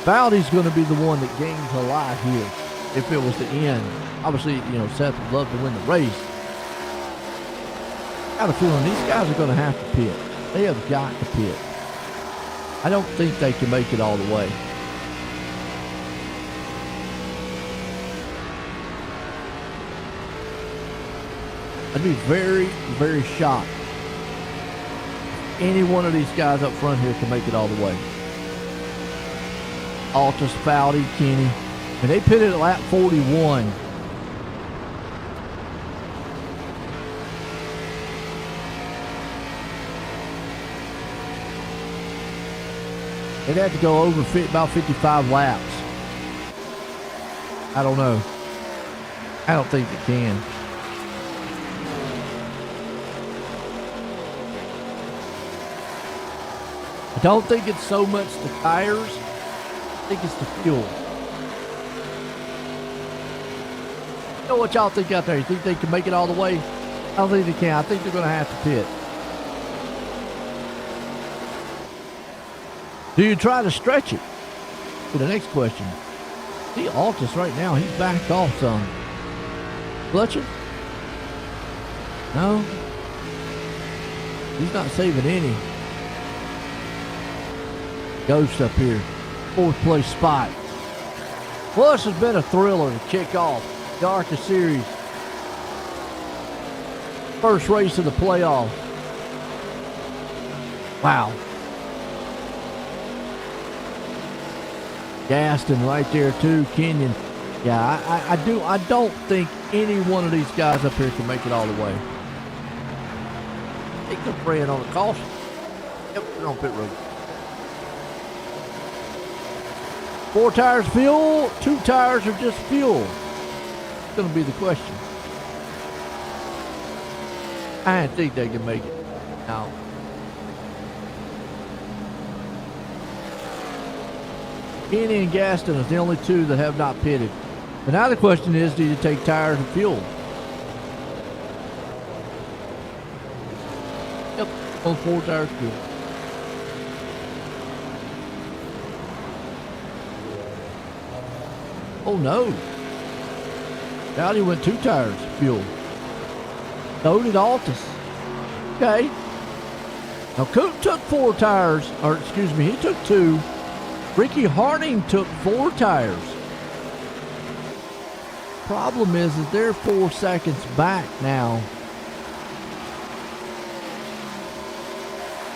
Speaker 1: Valdi's going to be the one that gains a lot here if it was the end. Obviously, you know, Seth would love to win the race. got a feeling these guys are going to have to pit. They have got to pit. I don't think they can make it all the way. I'd be very, very shocked if any one of these guys up front here can make it all the way. Altus, Foudy, Kenny. And they pitted at lap 41. They'd have to go over about 55 laps. I don't know. I don't think they can. I don't think it's so much the tires. I think it's the fuel. You know what y'all think out there? You think they can make it all the way? I don't think they can. I think they're going to have to pit. Do you try to stretch it? For the next question. See Altus right now. He's backed off some. Clutching? No. He's not saving any. Ghost up here. 4th place spot. Well, this has been a thriller to kick off the ARCA Series. First race of the playoffs. Wow. Gaston right there too. Kenyon. Yeah, I don't think any one of these guys up here can make it all the way. I think they're praying on a caution. Yep, they're on pit road. 4 tires fuel, 2 tires are just fuel. It's going to be the question. I didn't think they could make it. No. Kenny and Gaston is the only 2 that have not pitted. But now the question is, do you take tires and fuel? Yep, on 4 tires fuel. Oh no. Dowdy went 2 tires fuel. So did Altus. Okay. Now Coop took 4 tires, or excuse me, he took 2. Ricky Harding took 4 tires. Problem is they're 4 seconds back now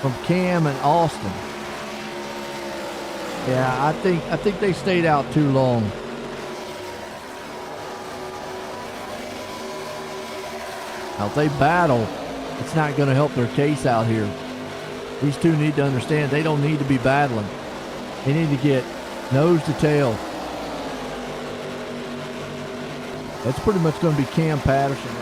Speaker 1: from Cam and Austin. Yeah, I think they stayed out too long. Now if they battle, it's not going to help their case out here. These 2 need to understand they don't need to be battling. They need to get nose to tail. That's pretty much going to be Cam Patterson.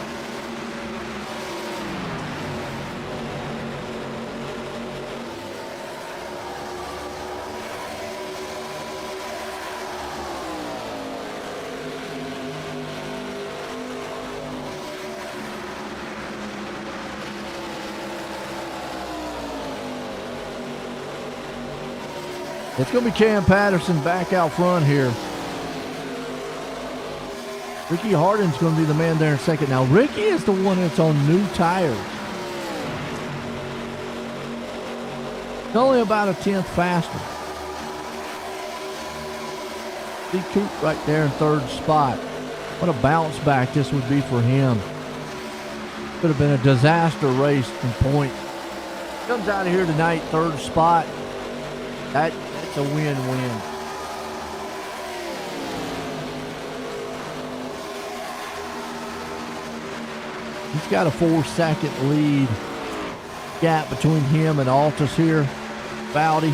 Speaker 1: It's going to be Cam Patterson back out front here. Ricky Hardin's going to be the man there in second. Now, Ricky is the one that's on new tires. It's only about a 10th faster. See Coop right there in 3rd spot. What a bounce back this would be for him. Could have been a disaster race in points. Comes out of here tonight, 3rd spot. That's a win-win. He's got a 4-second lead gap between him and Altus here. Foudy.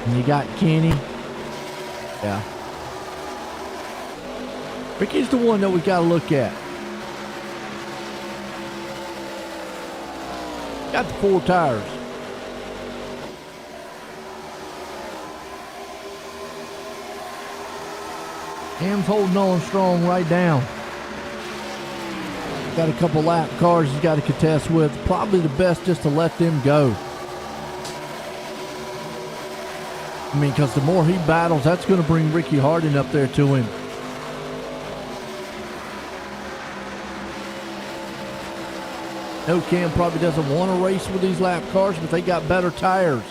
Speaker 1: And you got Kenny. Yeah. Ricky's the one that we got to look at. Got the 4 tires. Cam's holding on strong right down. Got a couple lap cars he's got to contest with. Probably the best just to let them go. I mean, because the more he battles, that's going to bring Ricky Harding up there to him. No, Cam probably doesn't want to race with these lap cars, but they got better tires.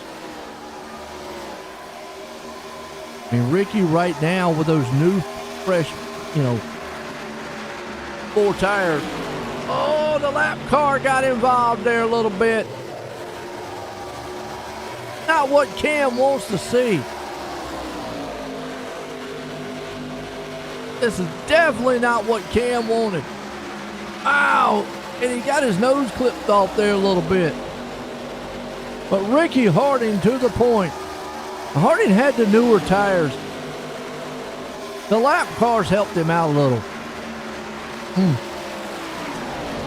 Speaker 1: I mean, Ricky right now with those new, fresh, full tires. Oh, the lap car got involved there a little bit. Not what Cam wants to see. This is definitely not what Cam wanted. Ow! And he got his nose clipped off there a little bit. But Ricky Harding to the point. Harding had the newer tires. The lap cars helped him out a little.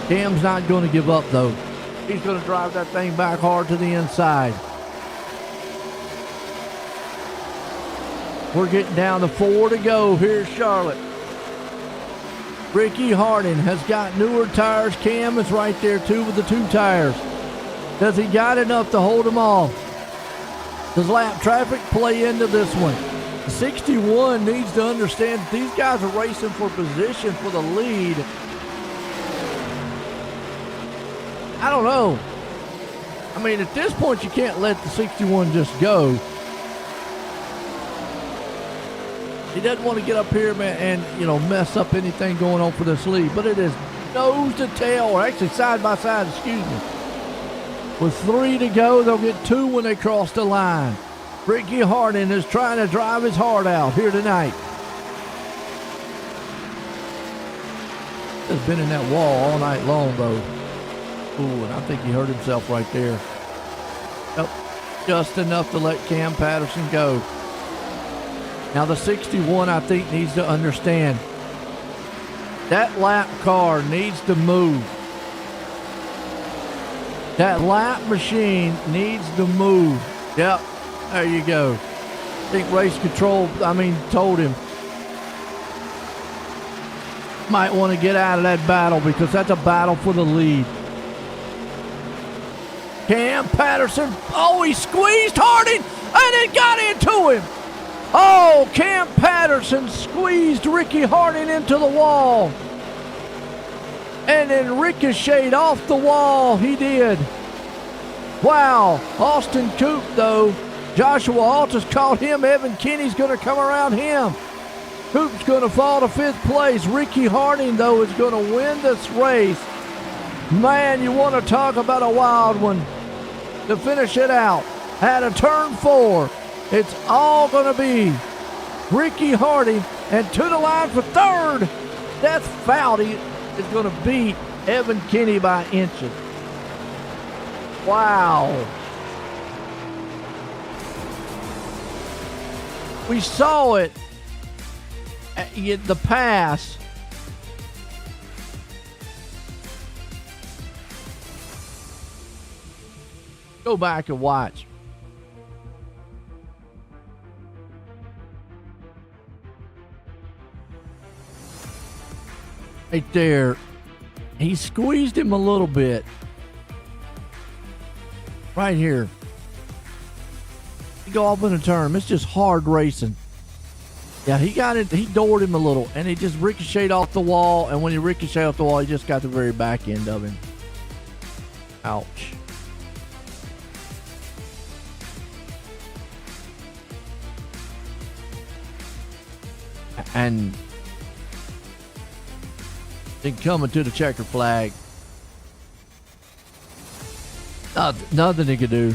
Speaker 1: Cam's not going to give up, though. He's going to drive that thing back hard to the inside. We're getting down to 4 to go here at Charlotte. Ricky Harding has got newer tires. Cam is right there, too, with the 2 tires. Does he got enough to hold them off? Does lap traffic play into this one? 61 needs to understand that these guys are racing for position for the lead. I don't know. I mean, at this point, you can't let the 61 just go. He doesn't want to get up here, man, and, mess up anything going on for this lead. But it is nose to tail, or actually side by side, excuse me. With 3 to go, they'll get 2 when they cross the line. Ricky Harding is trying to drive his heart out here tonight. He's been in that wall all night long, though. Ooh, and I think he hurt himself right there. Yep, just enough to let Cam Patterson go. Now the 61, I think, needs to understand that lap car needs to move. That lap machine needs to move. Yep, there you go. I think race control, told him might want to get out of that battle because that's a battle for the lead. Cam Patterson, oh, he squeezed Harding and it got into him. Oh, Cam Patterson squeezed Ricky Harding into the wall. And then ricocheted off the wall, he did. Wow, Austin Coop, though. Joshua Altus caught him. Evan Kinney's going to come around him. Coop's going to fall to 5th place. Ricky Harding, though, is going to win this race. Man, you want to talk about a wild one to finish it out. At a turn 4, it's all going to be Ricky Harding. And to the line for 3rd, Seth Foudy is going to beat Evan Kinney by inches. Wow. We saw it at the pass. Go back and watch. Right there. He squeezed him a little bit. Right here. He go off in a turn. It's just hard racing. Yeah, he got it. He doored him a little, and he just ricocheted off the wall. And when he ricocheted off the wall, he just got the very back end of him. Ouch. And then coming to the checker flag. Nothing he could do.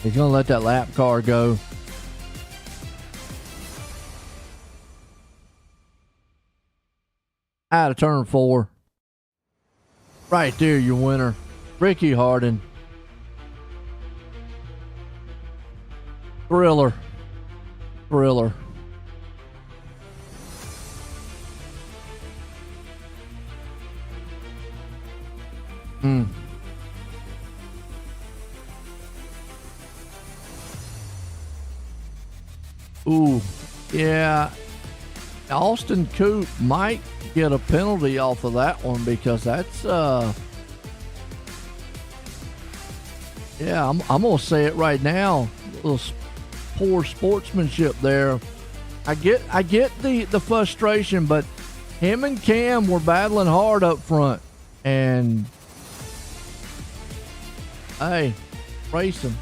Speaker 1: He's going to let that lap car go. Out of turn 4. Right there, your winner, Ricky Harding. Thriller. Ooh, yeah. Austin Coop might get a penalty off of that one because that's Yeah, I'm gonna say it right now. Poor sportsmanship there. I get the frustration, but him and Cam were battling hard up front, and hey, racing.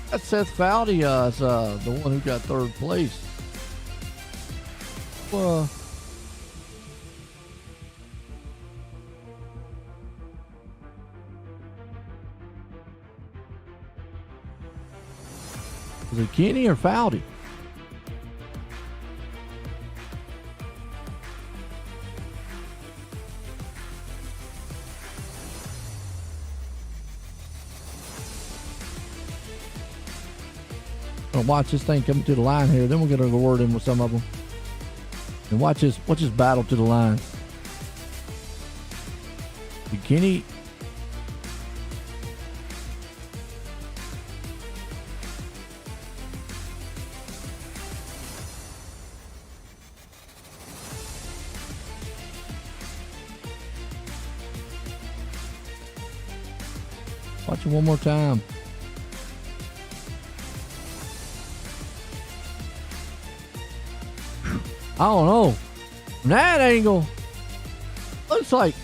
Speaker 1: That Seth Fowdy is the one who got third place. Was it Kenny or Fowdy? Gonna watch this thing coming to the line here. Then we're gonna go word in with some of them, and watch this battle to the line. Kenny. Watch it one more time. I don't know. From that angle, looks like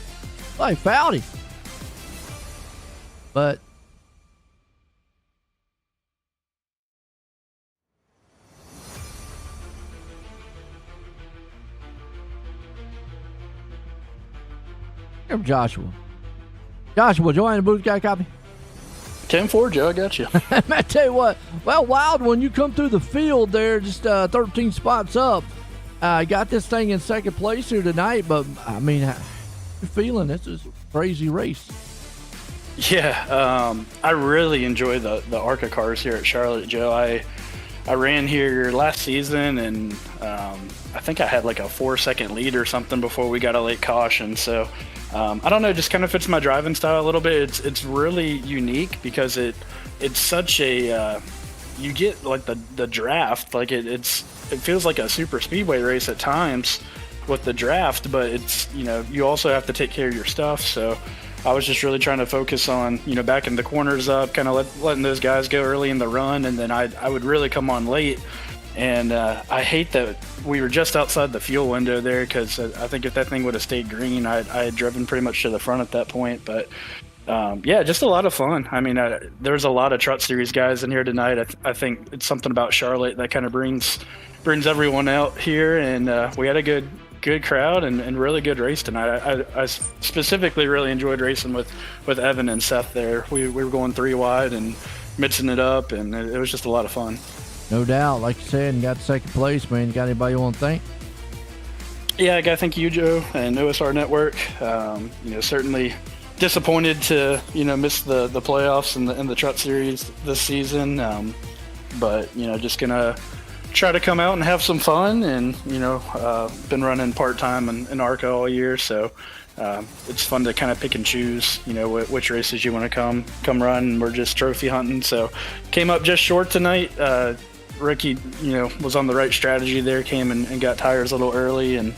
Speaker 1: Fowdy. But here's Joshua. Joshua, join the booth. Got a copy?
Speaker 5: 10-4, Joe, I got you.
Speaker 1: I tell you what, well, Wild, when you come through the field there, just 13 spots up, got this thing in second place here tonight, but, I mean, how you feeling? This is a crazy race.
Speaker 5: Yeah, I really enjoy the ARCA cars here at Charlotte, Joe. I ran here last season, and I think I had like a 4-second lead or something before we got a late caution, so I don't know, just kind of fits my driving style a little bit. It's really unique because it's such a you get like the draft, like it feels like a super speedway race at times with the draft, but it's, you know, you also have to take care of your stuff. So I was just really trying to focus on, you know, backing the corners up, kind of letting those guys go early in the run, and then I would really come on late. And I hate that we were just outside the fuel window there, because I think if that thing would have stayed green, I had driven pretty much to the front at that point. But yeah, just a lot of fun. I mean, there's a lot of Truck Series guys in here tonight. I think it's something about Charlotte that kind of brings everyone out here, and we had a good crowd and really good race tonight. I specifically really enjoyed racing with Evan and Seth there. We were going 3 wide and mixing it up, and it was just a lot of fun.
Speaker 1: No doubt, like you said, and got second place, man. You got anybody you want to thank?
Speaker 5: Yeah, I got to thank you, Joe, and OSR Network. You know, certainly disappointed to, you know, miss the playoffs in the Truck Series this season, but, you know, just gonna try to come out and have some fun. And, you know, been running part-time in ARCA all year, so it's fun to kind of pick and choose, you know, which races you want to come run. We're just trophy hunting, so came up just short tonight. Ricky, you know, was on the right strategy there, came and got tires a little early, and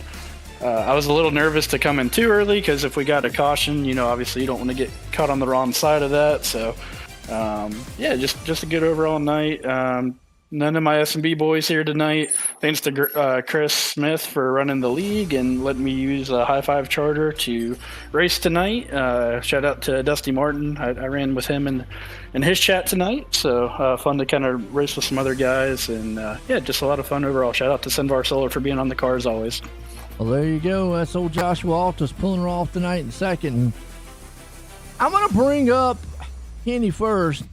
Speaker 5: I was a little nervous to come in too early, because if we got a caution, you know, obviously you don't want to get caught on the wrong side of that. So yeah, just a good overall night. None of my S&B boys here tonight. Thanks to Chris Smith for running the league and letting me use a High Five charter to race tonight. Shout out to Dusty Martin. I ran with him in his chat tonight, so fun to kind of race with some other guys, and yeah, just a lot of fun overall. Shout out to Sinvar Solar for being on the car as always.
Speaker 1: Well, there you go. That's old Joshua Altus pulling her off tonight in second. And I'm going to bring up Kenny first.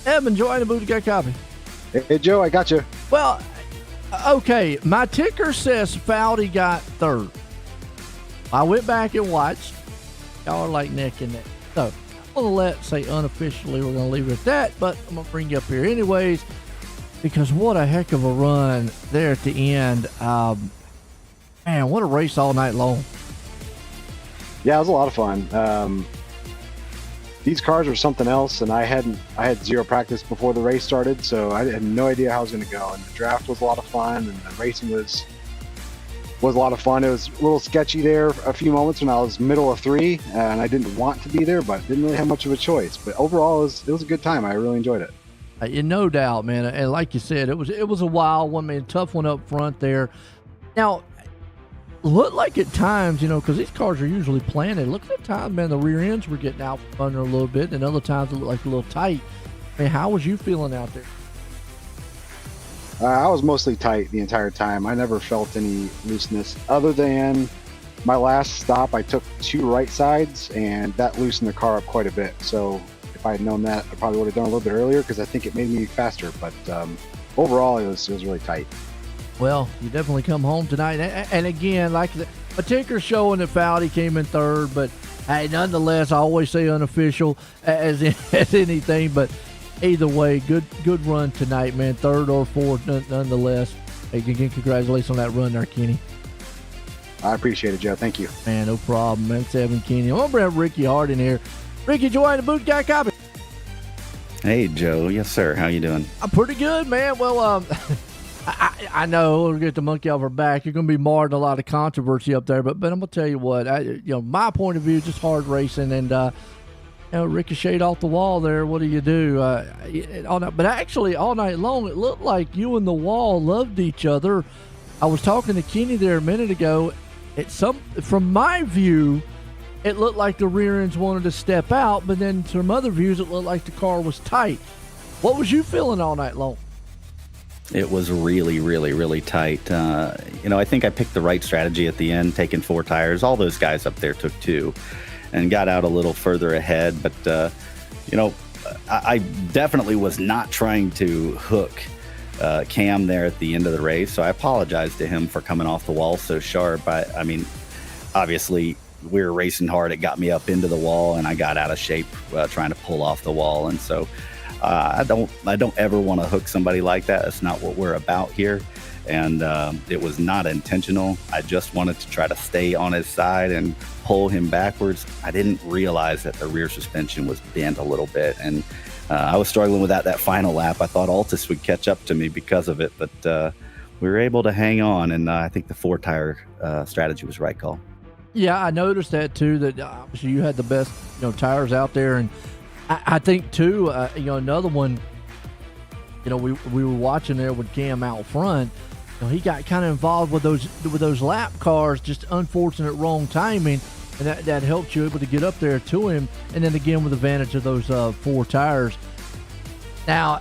Speaker 1: Evan, join the booth. Got a copy?
Speaker 6: Hey, Joe, I got you.
Speaker 1: Well, okay, my ticker says Fowdy got third. I went back and watched. Y'all are like neck and neck. So I'm going to say unofficially, we're going to leave it at that, but I'm going to bring you up here anyways, because what a heck of a run there at the end. Man, what a race all night long.
Speaker 6: Yeah, it was a lot of fun. these cars are something else, and I had zero practice before the race started, so I had no idea how I was going to go. And the draft was a lot of fun, and the racing was a lot of fun. It was a little sketchy there a few moments when I was middle of 3, and I didn't want to be there, but didn't really have much of a choice. But overall, it was a good time. I really enjoyed it.
Speaker 1: No doubt, man. And like you said, it was a wild one, man. Tough one up front there. Now, looked like at times, because these cars are usually planted. Look at times, man, the rear ends were getting out from under a little bit, and other times it looked like a little tight. I mean, how was you feeling out there?
Speaker 6: I was mostly tight the entire time. I never felt any looseness other than my last stop. I took 2 right sides, and that loosened the car up quite a bit. So if I had known that, I probably would have done a little bit earlier because I think it made me faster. But overall, it was really tight.
Speaker 1: Well, you definitely come home tonight. And again, like a tinker showing that Fowdy came in 3rd, but hey, nonetheless, I always say unofficial as anything, but either way, good run tonight, man. 3rd or 4th, nonetheless. Hey, again, congratulations on that run there, Kenny.
Speaker 6: I appreciate it, Joe. Thank you.
Speaker 1: Man, no problem, man. It's Evan Kenny. I'm going to bring Ricky Hart in here. Ricky, join the boot guy copy.
Speaker 7: Hey, Joe. Yes, sir. How you doing?
Speaker 1: I'm pretty good, man. Well, I know we'll get the monkey off our back. You're going to be marred in a lot of controversy up there, but I'm going to tell you what. My point of view, just hard racing, and ricocheted off the wall there. What do you do? But actually, all night long, it looked like you and the wall loved each other. I was talking to Kenny there a minute ago. From my view, it looked like the rear ends wanted to step out, but then from other views, it looked like the car was tight. What was you feeling all night long?
Speaker 7: It was really, really, really tight. I think I picked the right strategy at the end, taking 4 tires. All those guys up there took 2 and got out a little further ahead. But, I definitely was not trying to hook Cam there at the end of the race. So I apologize to him for coming off the wall so sharp. I mean, obviously, we were racing hard. It got me up into the wall, and I got out of shape trying to pull off the wall. And so I don't ever want to hook somebody like that. That's not what we're about here. And it was not intentional. I just wanted to try to stay on his side and pull him backwards. I didn't realize that the rear suspension was bent a little bit. And I was struggling with that final lap. I thought Altus would catch up to me because of it, but we were able to hang on. And I think the 4-tire strategy was the right call.
Speaker 1: Yeah, I noticed that too, that obviously you had the best, tires out there. And I think too, another one, we were watching there with Cam out front. He got kind of involved with those lap cars, just unfortunate wrong timing, and that helped you able to get up there to him. And then again with advantage of those 4 tires. Now,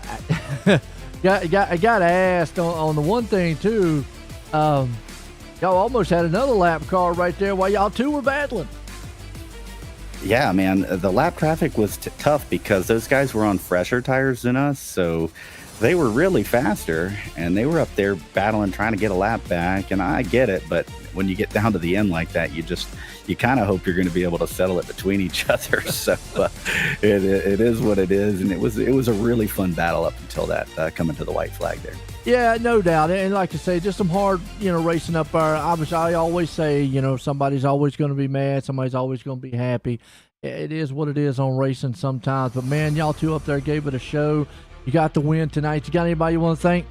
Speaker 1: I got asked on the one thing too. Y'all almost had another lap car right there while y'all 2 were battling.
Speaker 7: Yeah, man, the lap traffic was tough because those guys were on fresher tires than us, so they were really faster, and they were up there battling, trying to get a lap back. And I get it, but when you get down to the end like that, you kind of hope you're going to be able to settle it between each other. So it is what it is, and it was a really fun battle up until that coming to the white flag there.
Speaker 1: Yeah, no doubt. And like I say, just some hard, racing up there. I always say, somebody's always going to be mad. Somebody's always going to be happy. It is what it is on racing sometimes. But, man, y'all 2 up there gave it a show. You got the win tonight. You got anybody you want to thank?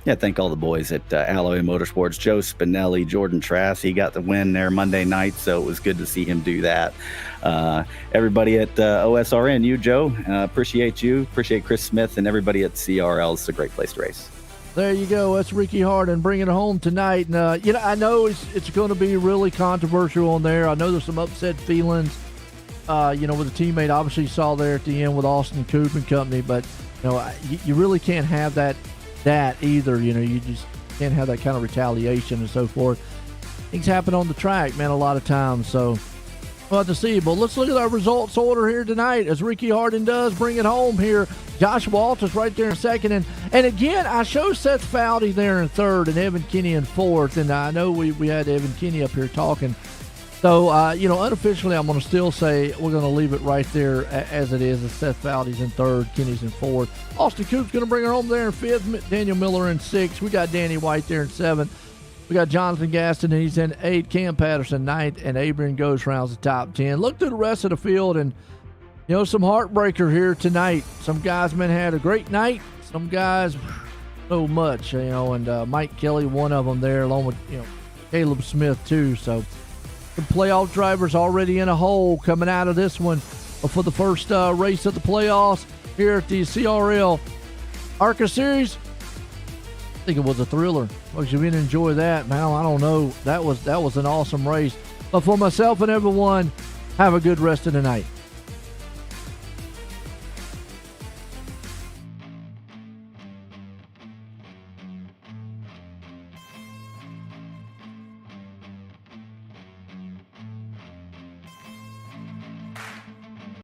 Speaker 7: Yeah, thank all the boys at Alloy Motorsports. Joe Spinelli, Jordan Trass. He got the win there Monday night, so it was good to see him do that. Everybody at OSRN, you, Joe, appreciate you. Appreciate Chris Smith and everybody at CRL. It's a great place to race.
Speaker 1: There you go. That's Ricky Hart bringing it home tonight. And, I know it's going to be really controversial on there. I know there's some upset feelings, with a teammate obviously saw there at the end with Austin Coop and company. But, you really can't have that either. You just can't have that kind of retaliation and so forth. Things happen on the track, man, a lot of times. So we'll have to see. But let's look at our results order here tonight as Ricky Hardin does bring it home here. Josh Walters right there in 2nd. And again, I show Seth Fowdy there in 3rd and Evan Kinney in 4th. And I know we had Evan Kinney up here talking. So, unofficially, I'm going to still say we're going to leave it right there as it is. Seth Fowdy's in 3rd, Kinney's in 4th. Austin Coop's going to bring her home there in 5th. Daniel Miller in 6th. We got Danny White there in 7th. We got Jonathan Gaston, and he's in 8th. Cam Patterson 9th, and Abraham Ghost rounds the top 10. Look through the rest of the field, and You know, some heartbreaker here tonight. Some guys, man, had a great night. Some guys, so much, you know, and Mike Kelly, one of them there, along with, you know, Caleb Smith, too. So, the playoff drivers already in a hole coming out of this one for the first race of the playoffs here at the CRL ARCA Series. I think it was a thriller. Folks, if you didn't enjoy that, man, I don't know. That was an awesome race. But for myself and everyone, have a good rest of the night.